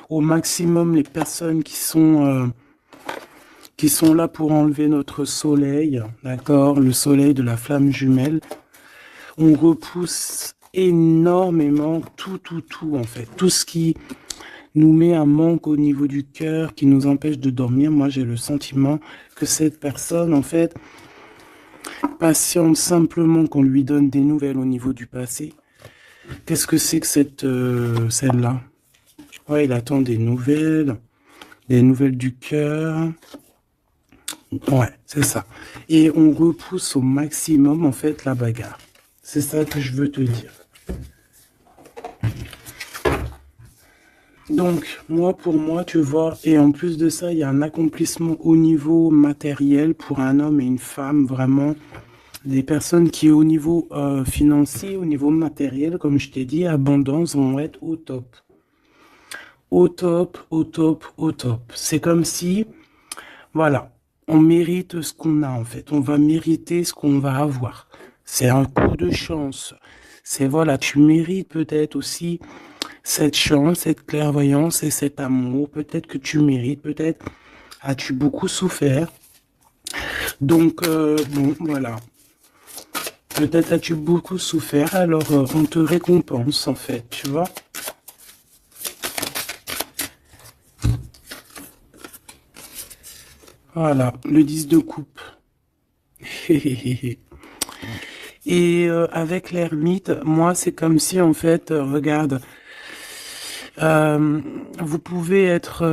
au maximum les personnes qui sont là pour enlever notre soleil, d'accord, le soleil de la flamme jumelle. On repousse énormément tout en fait, tout ce qui nous met un manque au niveau du cœur, qui nous empêche de dormir. Moi j'ai le sentiment que cette personne en fait patiente simplement qu'on lui donne des nouvelles au niveau du passé. Qu'est-ce que c'est que celle-là? Ouais, il attend des nouvelles du cœur. Ouais, c'est ça. Et on repousse au maximum, en fait, la bagarre. C'est ça que je veux te dire. Donc, moi, pour moi, tu vois, et en plus de ça, il y a un accomplissement au niveau matériel pour un homme et une femme, vraiment. Des personnes qui, au niveau financier, au niveau matériel, comme je t'ai dit, abondance, vont être au top. Au top, au top, au top. C'est comme si, voilà, on mérite ce qu'on a en fait. On va mériter ce qu'on va avoir. C'est un coup de chance. C'est voilà, tu mérites peut-être aussi cette chance, cette clairvoyance et cet amour. Peut-être que tu mérites, peut-être as-tu beaucoup souffert. Donc, bon, voilà. Peut-être as-tu beaucoup souffert, alors on te récompense, en fait, tu vois. Voilà, le 10 de coupe. Et avec l'ermite, moi, c'est comme si, en fait, regarde, euh, vous pouvez être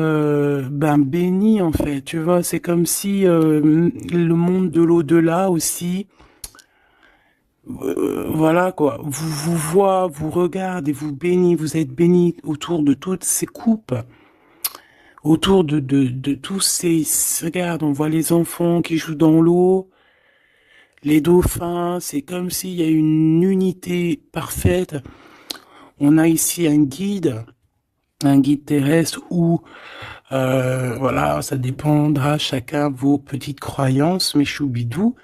ben, béni, en fait, tu vois. C'est comme si le monde de l'au-delà aussi, voilà quoi, vous voit, vous regarde et vous bénit, vous êtes béni autour de toutes ces coupes. Autour de tous ces... Regarde, on voit les enfants qui jouent dans l'eau, les dauphins, c'est comme s'il y a une unité parfaite. On a ici un guide terrestre où, voilà, ça dépendra chacun vos petites croyances, mes choubidous.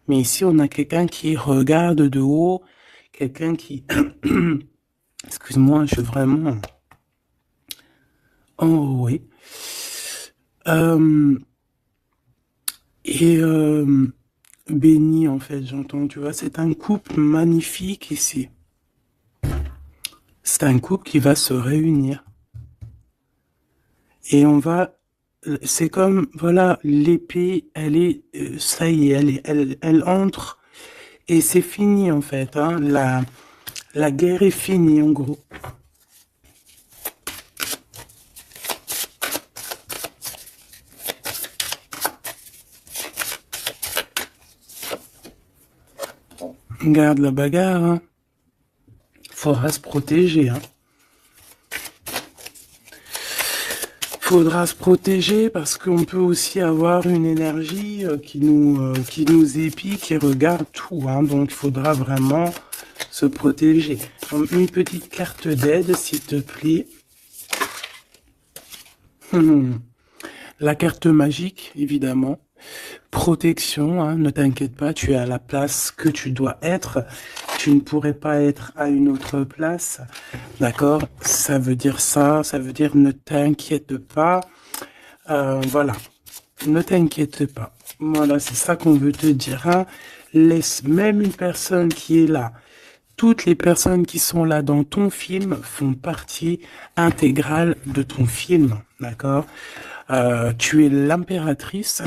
Mais ici, on a quelqu'un qui regarde de haut, quelqu'un qui... Excuse-moi, je suis vraiment... Oh oui. Euh, et béni, en fait, j'entends, tu vois, c'est un couple magnifique ici. C'est un couple qui va se réunir. Et on va, c'est comme, voilà, l'épée, elle est, ça y est, elle entre et c'est fini en fait. Hein, la guerre est finie en gros. Garde la bagarre. Hein. Faudra se protéger. Hein. Faudra se protéger parce qu'on peut aussi avoir une énergie qui nous épie, qui regarde tout. Hein, donc il faudra vraiment se protéger. Donc, une petite carte d'aide, s'il te plaît. La carte magique, évidemment. Protection, hein, ne t'inquiète pas, tu es à la place que tu dois être. Tu ne pourrais pas être à une autre place. D'accord? Ça veut dire ça, ça veut dire ne t'inquiète pas. Voilà, ne t'inquiète pas. Voilà, c'est ça qu'on veut te dire. Hein. Laisse même une personne qui est là. Toutes les personnes qui sont là dans ton film font partie intégrale de ton film. D'accord? Tu es l'impératrice.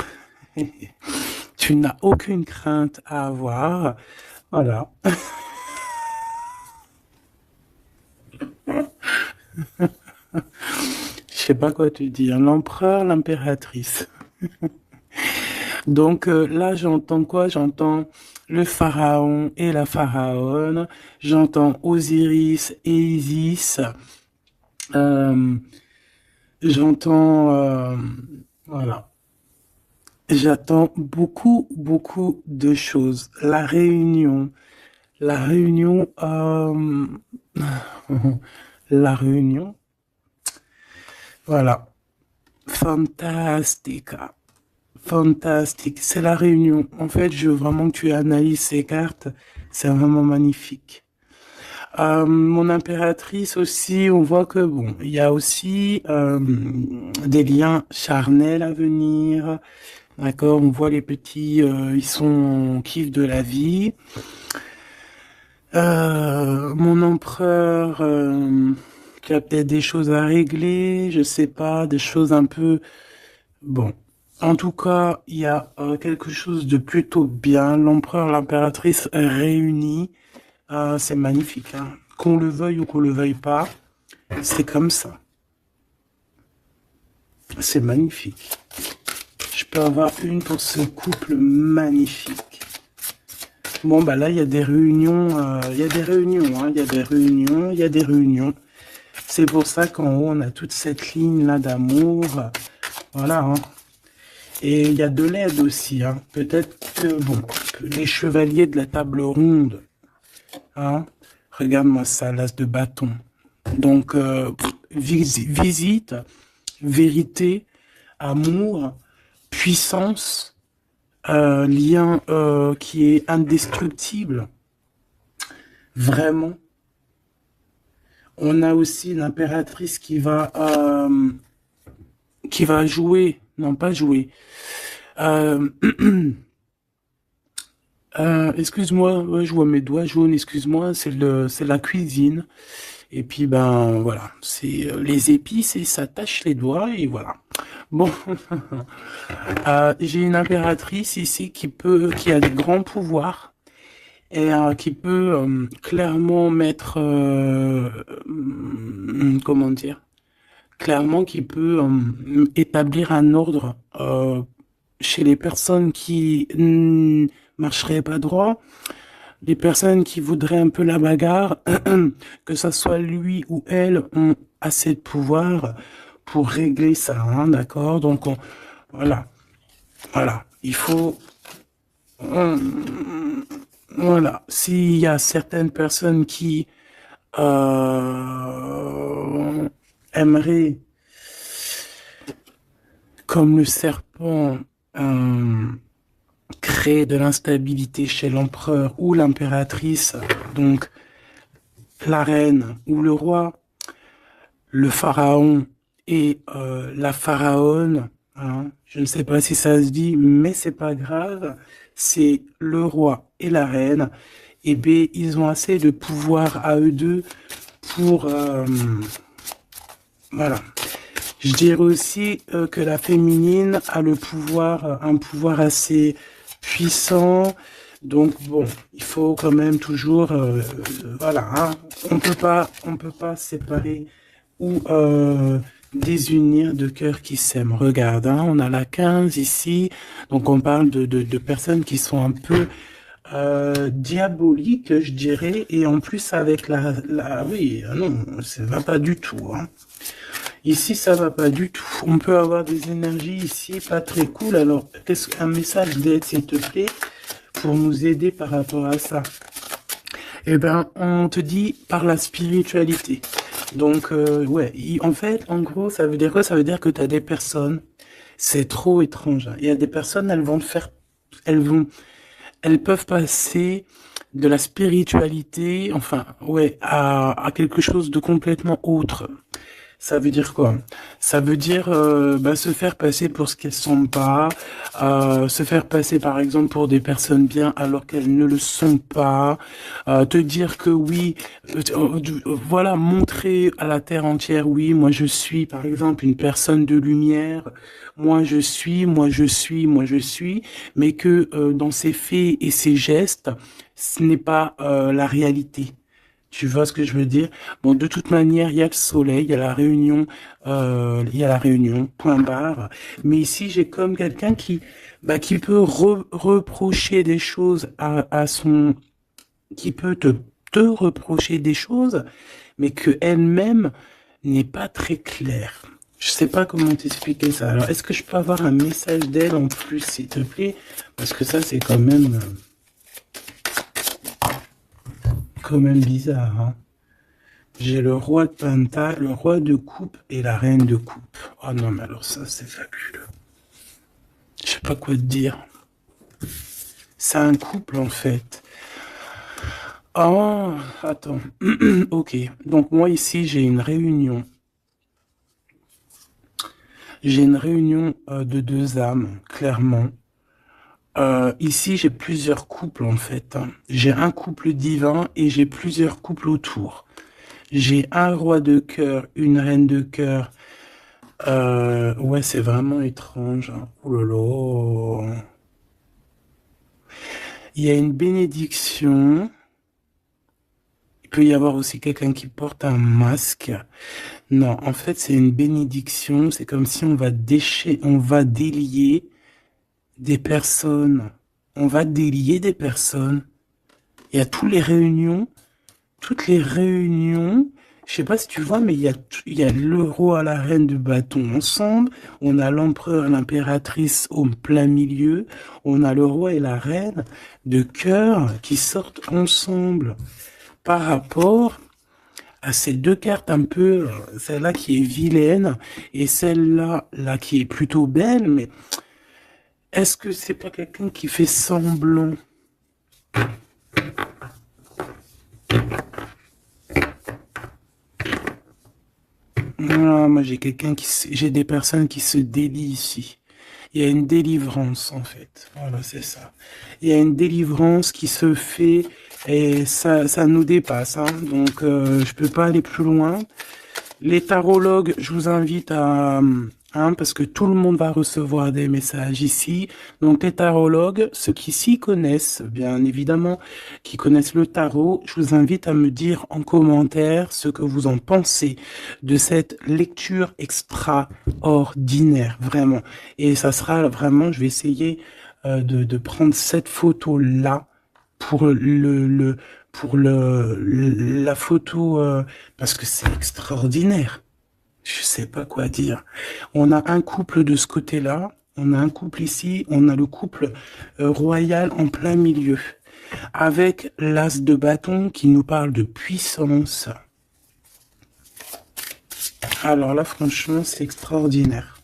Tu n'as aucune crainte à avoir. Voilà. Je sais pas quoi te dire. L'empereur, l'impératrice. Donc là, j'entends quoi? J'entends le pharaon et la pharaone. J'entends Osiris et Isis. Euh, j'entends... voilà. J'attends beaucoup, beaucoup de choses. La réunion, la réunion, voilà. Fantastica. Fantastique. C'est la réunion. En fait, je veux vraiment que tu analyses ces cartes. C'est vraiment magnifique. Mon impératrice aussi, on voit que bon, il y a aussi des liens charnels à venir. D'accord, on voit les petits, ils sont en kiff de la vie. Mon empereur, qui a peut-être des choses à régler, je sais pas, des choses un peu... Bon, en tout cas, il y a quelque chose de plutôt bien. L'empereur, l'impératrice réunis, c'est magnifique. Hein. Qu'on le veuille ou qu'on le veuille pas, c'est comme ça. C'est magnifique. Je peux avoir une pour ce couple magnifique. Bon, bah là, il y a des réunions, il y a des réunions, hein, il y a des réunions, il y a des réunions. C'est pour ça qu'en haut, on a toute cette ligne-là d'amour. Voilà, hein. Et il y a de l'aide aussi, hein. Peut-être que, bon, les chevaliers de la table ronde, hein. Regarde-moi ça, l'as de bâton. Donc, visite, vérité, amour, puissance, lien qui est indestructible. Vraiment. On a aussi l'impératrice qui va jouer, non pas jouer. Euh, excuse-moi, ouais, je vois mes doigts jaunes, excuse-moi, c'est la cuisine. Et puis ben voilà, c'est les épices et ça tâche les doigts et voilà. Bon, j'ai une impératrice ici qui a des grands pouvoirs et qui peut clairement mettre, comment dire, clairement qui peut établir un ordre chez les personnes qui marcheraient pas droit, les personnes qui voudraient un peu la bagarre, que ça soit lui ou elle, ont assez de pouvoir pour régler ça, hein, d'accord? Donc voilà, voilà, il faut, voilà, s'il y a certaines personnes qui aimeraient, comme le serpent, créer de l'instabilité chez l'empereur ou l'impératrice, donc la reine ou le roi, le pharaon et la pharaone, hein, je ne sais pas si ça se dit, mais c'est pas grave, c'est le roi et la reine, et bien ils ont assez de pouvoir à eux deux pour voilà. Je dirais aussi que la féminine a le pouvoir, un pouvoir assez puissant. Donc bon, il faut quand même toujours, voilà, hein, on peut pas séparer ou désunir deux cœurs qui s'aiment. Regarde, hein, on a la 15 ici, donc on parle de personnes qui sont un peu diaboliques, je dirais, et en plus avec oui, non, ça va pas du tout, hein. Ici, ça va pas du tout. On peut avoir des énergies ici pas très cool. Alors, qu'est-ce qu'un message d'aide, s'il te plaît, pour nous aider par rapport à ça? Eh ben, on te dit par la spiritualité. Donc, ouais, en fait, en gros, ça veut dire quoi? Ça veut dire que tu as des personnes, c'est trop étrange, hein. Il y a des personnes, elles vont te faire, elles peuvent passer de la spiritualité, enfin, ouais, à quelque chose de complètement autre. Ça veut dire quoi? Ça veut dire se faire passer pour ce qu'elles sont pas, se faire passer par exemple pour des personnes bien alors qu'elles ne le sont pas, te dire que oui, voilà, montrer à la terre entière, oui, moi je suis par exemple une personne de lumière, moi je suis, moi je suis, moi je suis, mais que dans ses faits et ses gestes, ce n'est pas la réalité. Tu vois ce que je veux dire? Bon, de toute manière, il y a le soleil, il y a la réunion, point barre. Mais ici, j'ai comme quelqu'un qui peut reprocher des choses qui peut te reprocher des choses, mais que elle-même n'est pas très claire. Je sais pas comment t'expliquer ça. Alors, est-ce que je peux avoir un message d'elle en plus, s'il te plaît? Parce que ça, c'est quand même bizarre, hein. J'ai le roi de Pentacle, le roi de coupe et la reine de coupe. Oh non, mais alors ça, c'est fabuleux. Je sais pas quoi te dire. C'est un couple, en fait. Oh, attends. Ok. Donc, moi, ici, j'ai une réunion. J'ai une réunion de deux âmes, clairement. Ici, j'ai plusieurs couples, en fait, hein. J'ai un couple divin et j'ai plusieurs couples autour. J'ai un roi de cœur, une reine de cœur. Ouais, c'est vraiment étrange, hein. Oh là là. Il y a une bénédiction. Il peut y avoir aussi quelqu'un qui porte un masque. Non, en fait, c'est une bénédiction. C'est comme si on va délier des personnes. On va délier des personnes. Il y a toutes les réunions. Je sais pas si tu vois, mais il y a le roi, la reine de bâton ensemble. On a l'empereur, l'impératrice au plein milieu. On a le roi et la reine de cœur qui sortent ensemble par rapport à ces deux cartes un peu, celle-là qui est vilaine et celle-là, là qui est plutôt belle, mais est-ce que c'est pas quelqu'un qui fait semblant? Ah, moi, j'ai des personnes qui se délient ici. Il y a une délivrance, en fait. Voilà, c'est ça. Il y a une délivrance qui se fait et ça nous dépasse, hein. Donc, je peux pas aller plus loin. Les tarologues, je vous invite à, parce que tout le monde va recevoir des messages ici. Donc les tarologues, ceux qui s'y connaissent, bien évidemment, qui connaissent le tarot, je vous invite à me dire en commentaire ce que vous en pensez de cette lecture extraordinaire, vraiment. Et ça sera vraiment, je vais essayer de prendre cette photo-là pour la photo parce que c'est extraordinaire. Je sais pas quoi dire. On a un couple de ce côté-là, on a un couple ici, on a le couple royal en plein milieu, avec l'as de bâton qui nous parle de puissance. Alors là, franchement, c'est extraordinaire.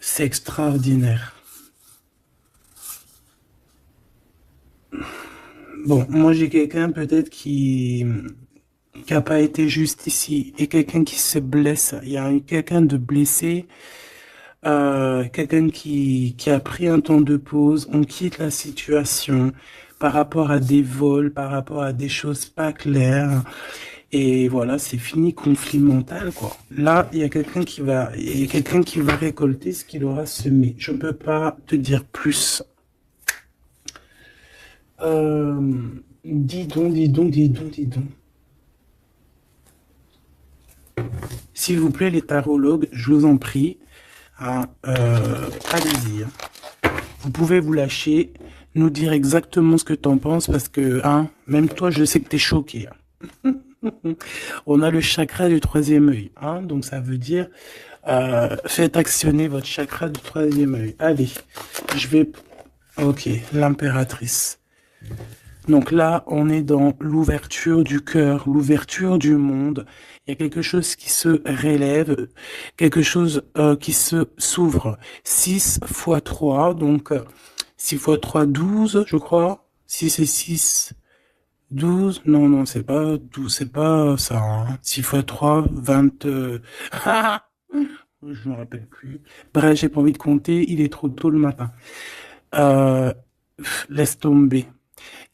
C'est extraordinaire. Bon, moi j'ai quelqu'un peut-être qui a pas été juste ici et quelqu'un qui se blesse. Il y a quelqu'un de blessé, quelqu'un qui a pris un temps de pause. On quitte la situation par rapport à des vols, par rapport à des choses pas claires. Et voilà, c'est fini, conflit mental, quoi. Là, il y a quelqu'un qui va récolter ce qu'il aura semé. Je peux pas te dire plus. Dis donc, dis donc, dis donc, dis donc. S'il vous plaît, les tarologues, je vous en prie, allez-y. Vous pouvez vous lâcher, nous dire exactement ce que t'en penses, parce que, même toi, je sais que t'es choqué. On a le chakra du troisième œil, donc ça veut dire, faites actionner votre chakra du troisième œil. Allez, ok, l'impératrice. Donc là, on est dans l'ouverture du cœur, l'ouverture du monde. Il y a quelque chose qui se relève, quelque chose qui s'ouvre. 6 fois 3, donc 6 fois 3, 12, je crois. 6 et 6, 12. Non, non, c'est pas 12, c'est pas ça. 6 fois 3, 20... je me rappelle plus. Bref, j'ai pas envie de compter, il est trop tôt le matin. Laisse tomber.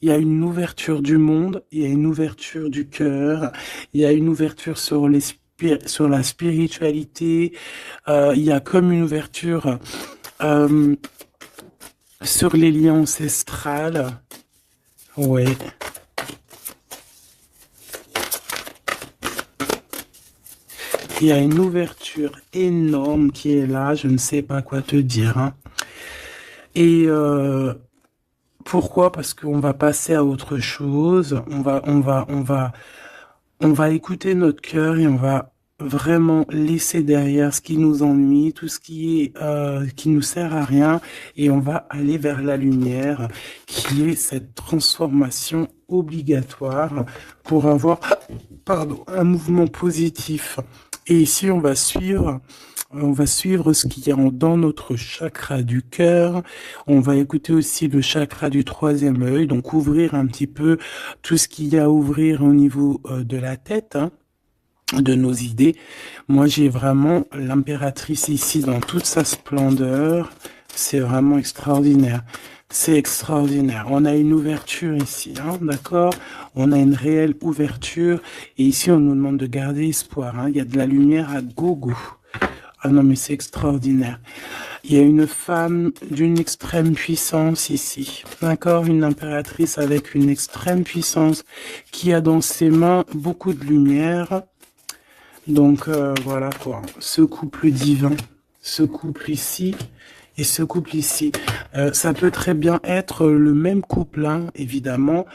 Il y a une ouverture du monde, il y a une ouverture du cœur, il y a une ouverture sur sur la spiritualité, il y a comme une ouverture sur les liens ancestrales. Ouais. Il y a une ouverture énorme qui est là, je ne sais pas quoi te dire. Et pourquoi? Parce qu'on va passer à autre chose. On va écouter notre cœur et on va vraiment laisser derrière ce qui nous ennuie, tout ce qui nous sert à rien, et on va aller vers la lumière, qui est cette transformation obligatoire pour avoir, un mouvement positif. Et ici, on va suivre ce qu'il y a dans notre chakra du cœur. On va écouter aussi le chakra du troisième œil, donc ouvrir un petit peu tout ce qu'il y a à ouvrir au niveau de la tête, de nos idées. Moi, j'ai vraiment l'impératrice ici dans toute sa splendeur. C'est vraiment extraordinaire. C'est extraordinaire. On a une ouverture ici, d'accord? On a une réelle ouverture. Et ici, on nous demande de garder espoir. Il y a de la lumière à gogo. Ah non, mais c'est extraordinaire. Il y a une femme d'une extrême puissance ici, d'accord? Une impératrice avec une extrême puissance qui a dans ses mains beaucoup de lumière. Donc voilà quoi, ce couple divin, ce couple ici et ce couple ici. Ça peut très bien être le même couple, évidemment,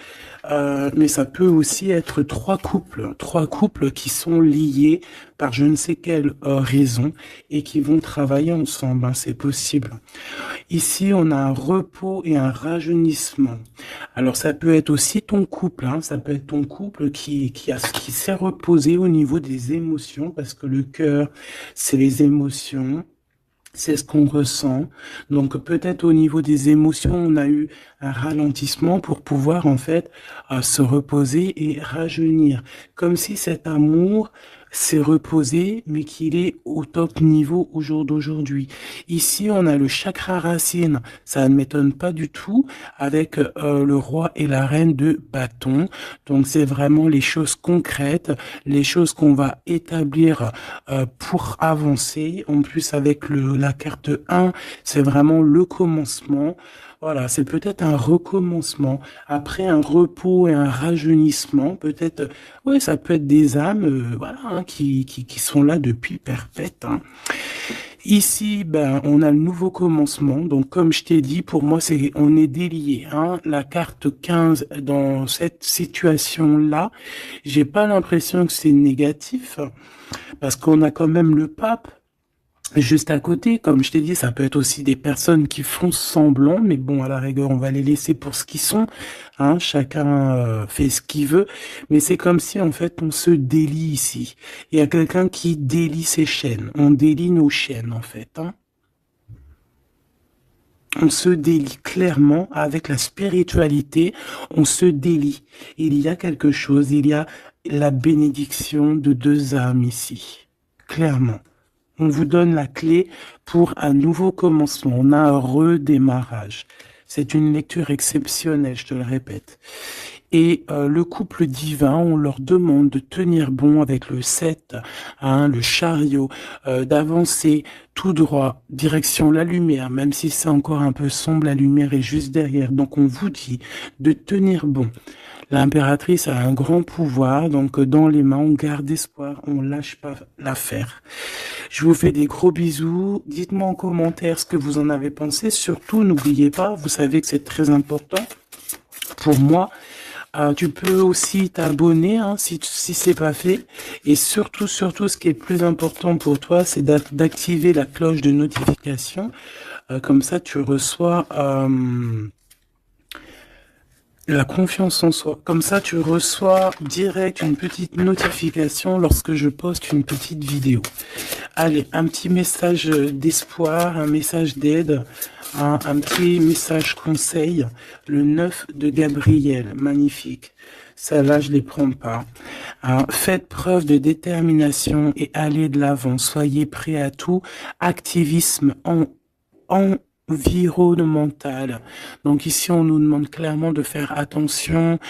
mais ça peut aussi être trois couples qui sont liés par je ne sais quelle raison et qui vont travailler ensemble, c'est possible. Ici, on a un repos et un rajeunissement. Alors, ça peut être aussi ton couple, ça peut être ton couple qui s'est reposé au niveau des émotions, parce que le cœur, c'est les émotions. C'est ce qu'on ressent. Donc peut-être au niveau des émotions, on a eu un ralentissement pour pouvoir en fait se reposer et rajeunir. Comme si cet amour s'est reposé, mais qu'il est au top niveau au jour d'aujourd'hui. Ici, on a le chakra racine, ça ne m'étonne pas du tout, avec le roi et la reine de bâton. Donc, c'est vraiment les choses concrètes, les choses qu'on va établir pour avancer. En plus, avec la carte 1, c'est vraiment le commencement. Voilà, c'est peut-être un recommencement, après un repos et un rajeunissement, peut-être, ouais, ça peut être des âmes, voilà, hein, qui sont là depuis perpète, hein. Ici, ben, on a le nouveau commencement. Donc, comme je t'ai dit, pour moi, on est délié, hein. La carte 15, dans cette situation-là, j'ai pas l'impression que c'est négatif, parce qu'on a quand même le pape juste à côté. Comme je t'ai dit, ça peut être aussi des personnes qui font semblant, mais bon, à la rigueur, on va les laisser pour ce qu'ils sont, hein. Chacun fait ce qu'il veut, mais c'est comme si, en fait, on se délie ici. Il y a quelqu'un qui délie ses chaînes. On délie nos chaînes, en fait, hein. On se délie clairement avec la spiritualité, on se délie. Il y a quelque chose, il y a la bénédiction de deux âmes ici, clairement. On vous donne la clé pour un nouveau commencement. On a un redémarrage. C'est une lecture exceptionnelle, je te le répète. Et le couple divin, on leur demande de tenir bon avec le 7, hein, le chariot, d'avancer tout droit, direction la lumière, même si c'est encore un peu sombre, la lumière est juste derrière. Donc on vous dit de tenir bon. L'impératrice a un grand pouvoir, donc dans les mains, on garde espoir, on lâche pas l'affaire. Je vous fais des gros bisous. Dites-moi en commentaire ce que vous en avez pensé. Surtout, n'oubliez pas, vous savez que c'est très important pour moi. Tu peux aussi t'abonner, hein, si c'est pas fait. Et surtout, ce qui est plus important pour toi, c'est d'activer la cloche de notification. Comme ça, tu reçois la confiance en soi. Comme ça, tu reçois direct une petite notification lorsque je poste une petite vidéo. Allez, un petit message d'espoir, un message d'aide, un petit message conseil. Le 9 de Gabriel, magnifique. Celle-là, je les prends pas. Faites preuve de détermination et allez de l'avant. Soyez prêts à tout. Activisme environnemental. Donc ici, on nous demande clairement de faire attention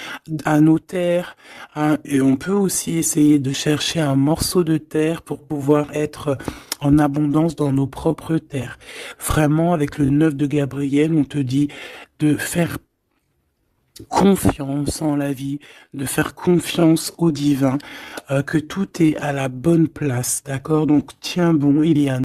à nos terres, hein, et on peut aussi essayer de chercher un morceau de terre pour pouvoir être en abondance dans nos propres terres. Vraiment, avec le 9 de Gabriel, on te dit de faire confiance en la vie, de faire confiance au divin, que tout est à la bonne place, d'accord? Donc tiens bon, il y a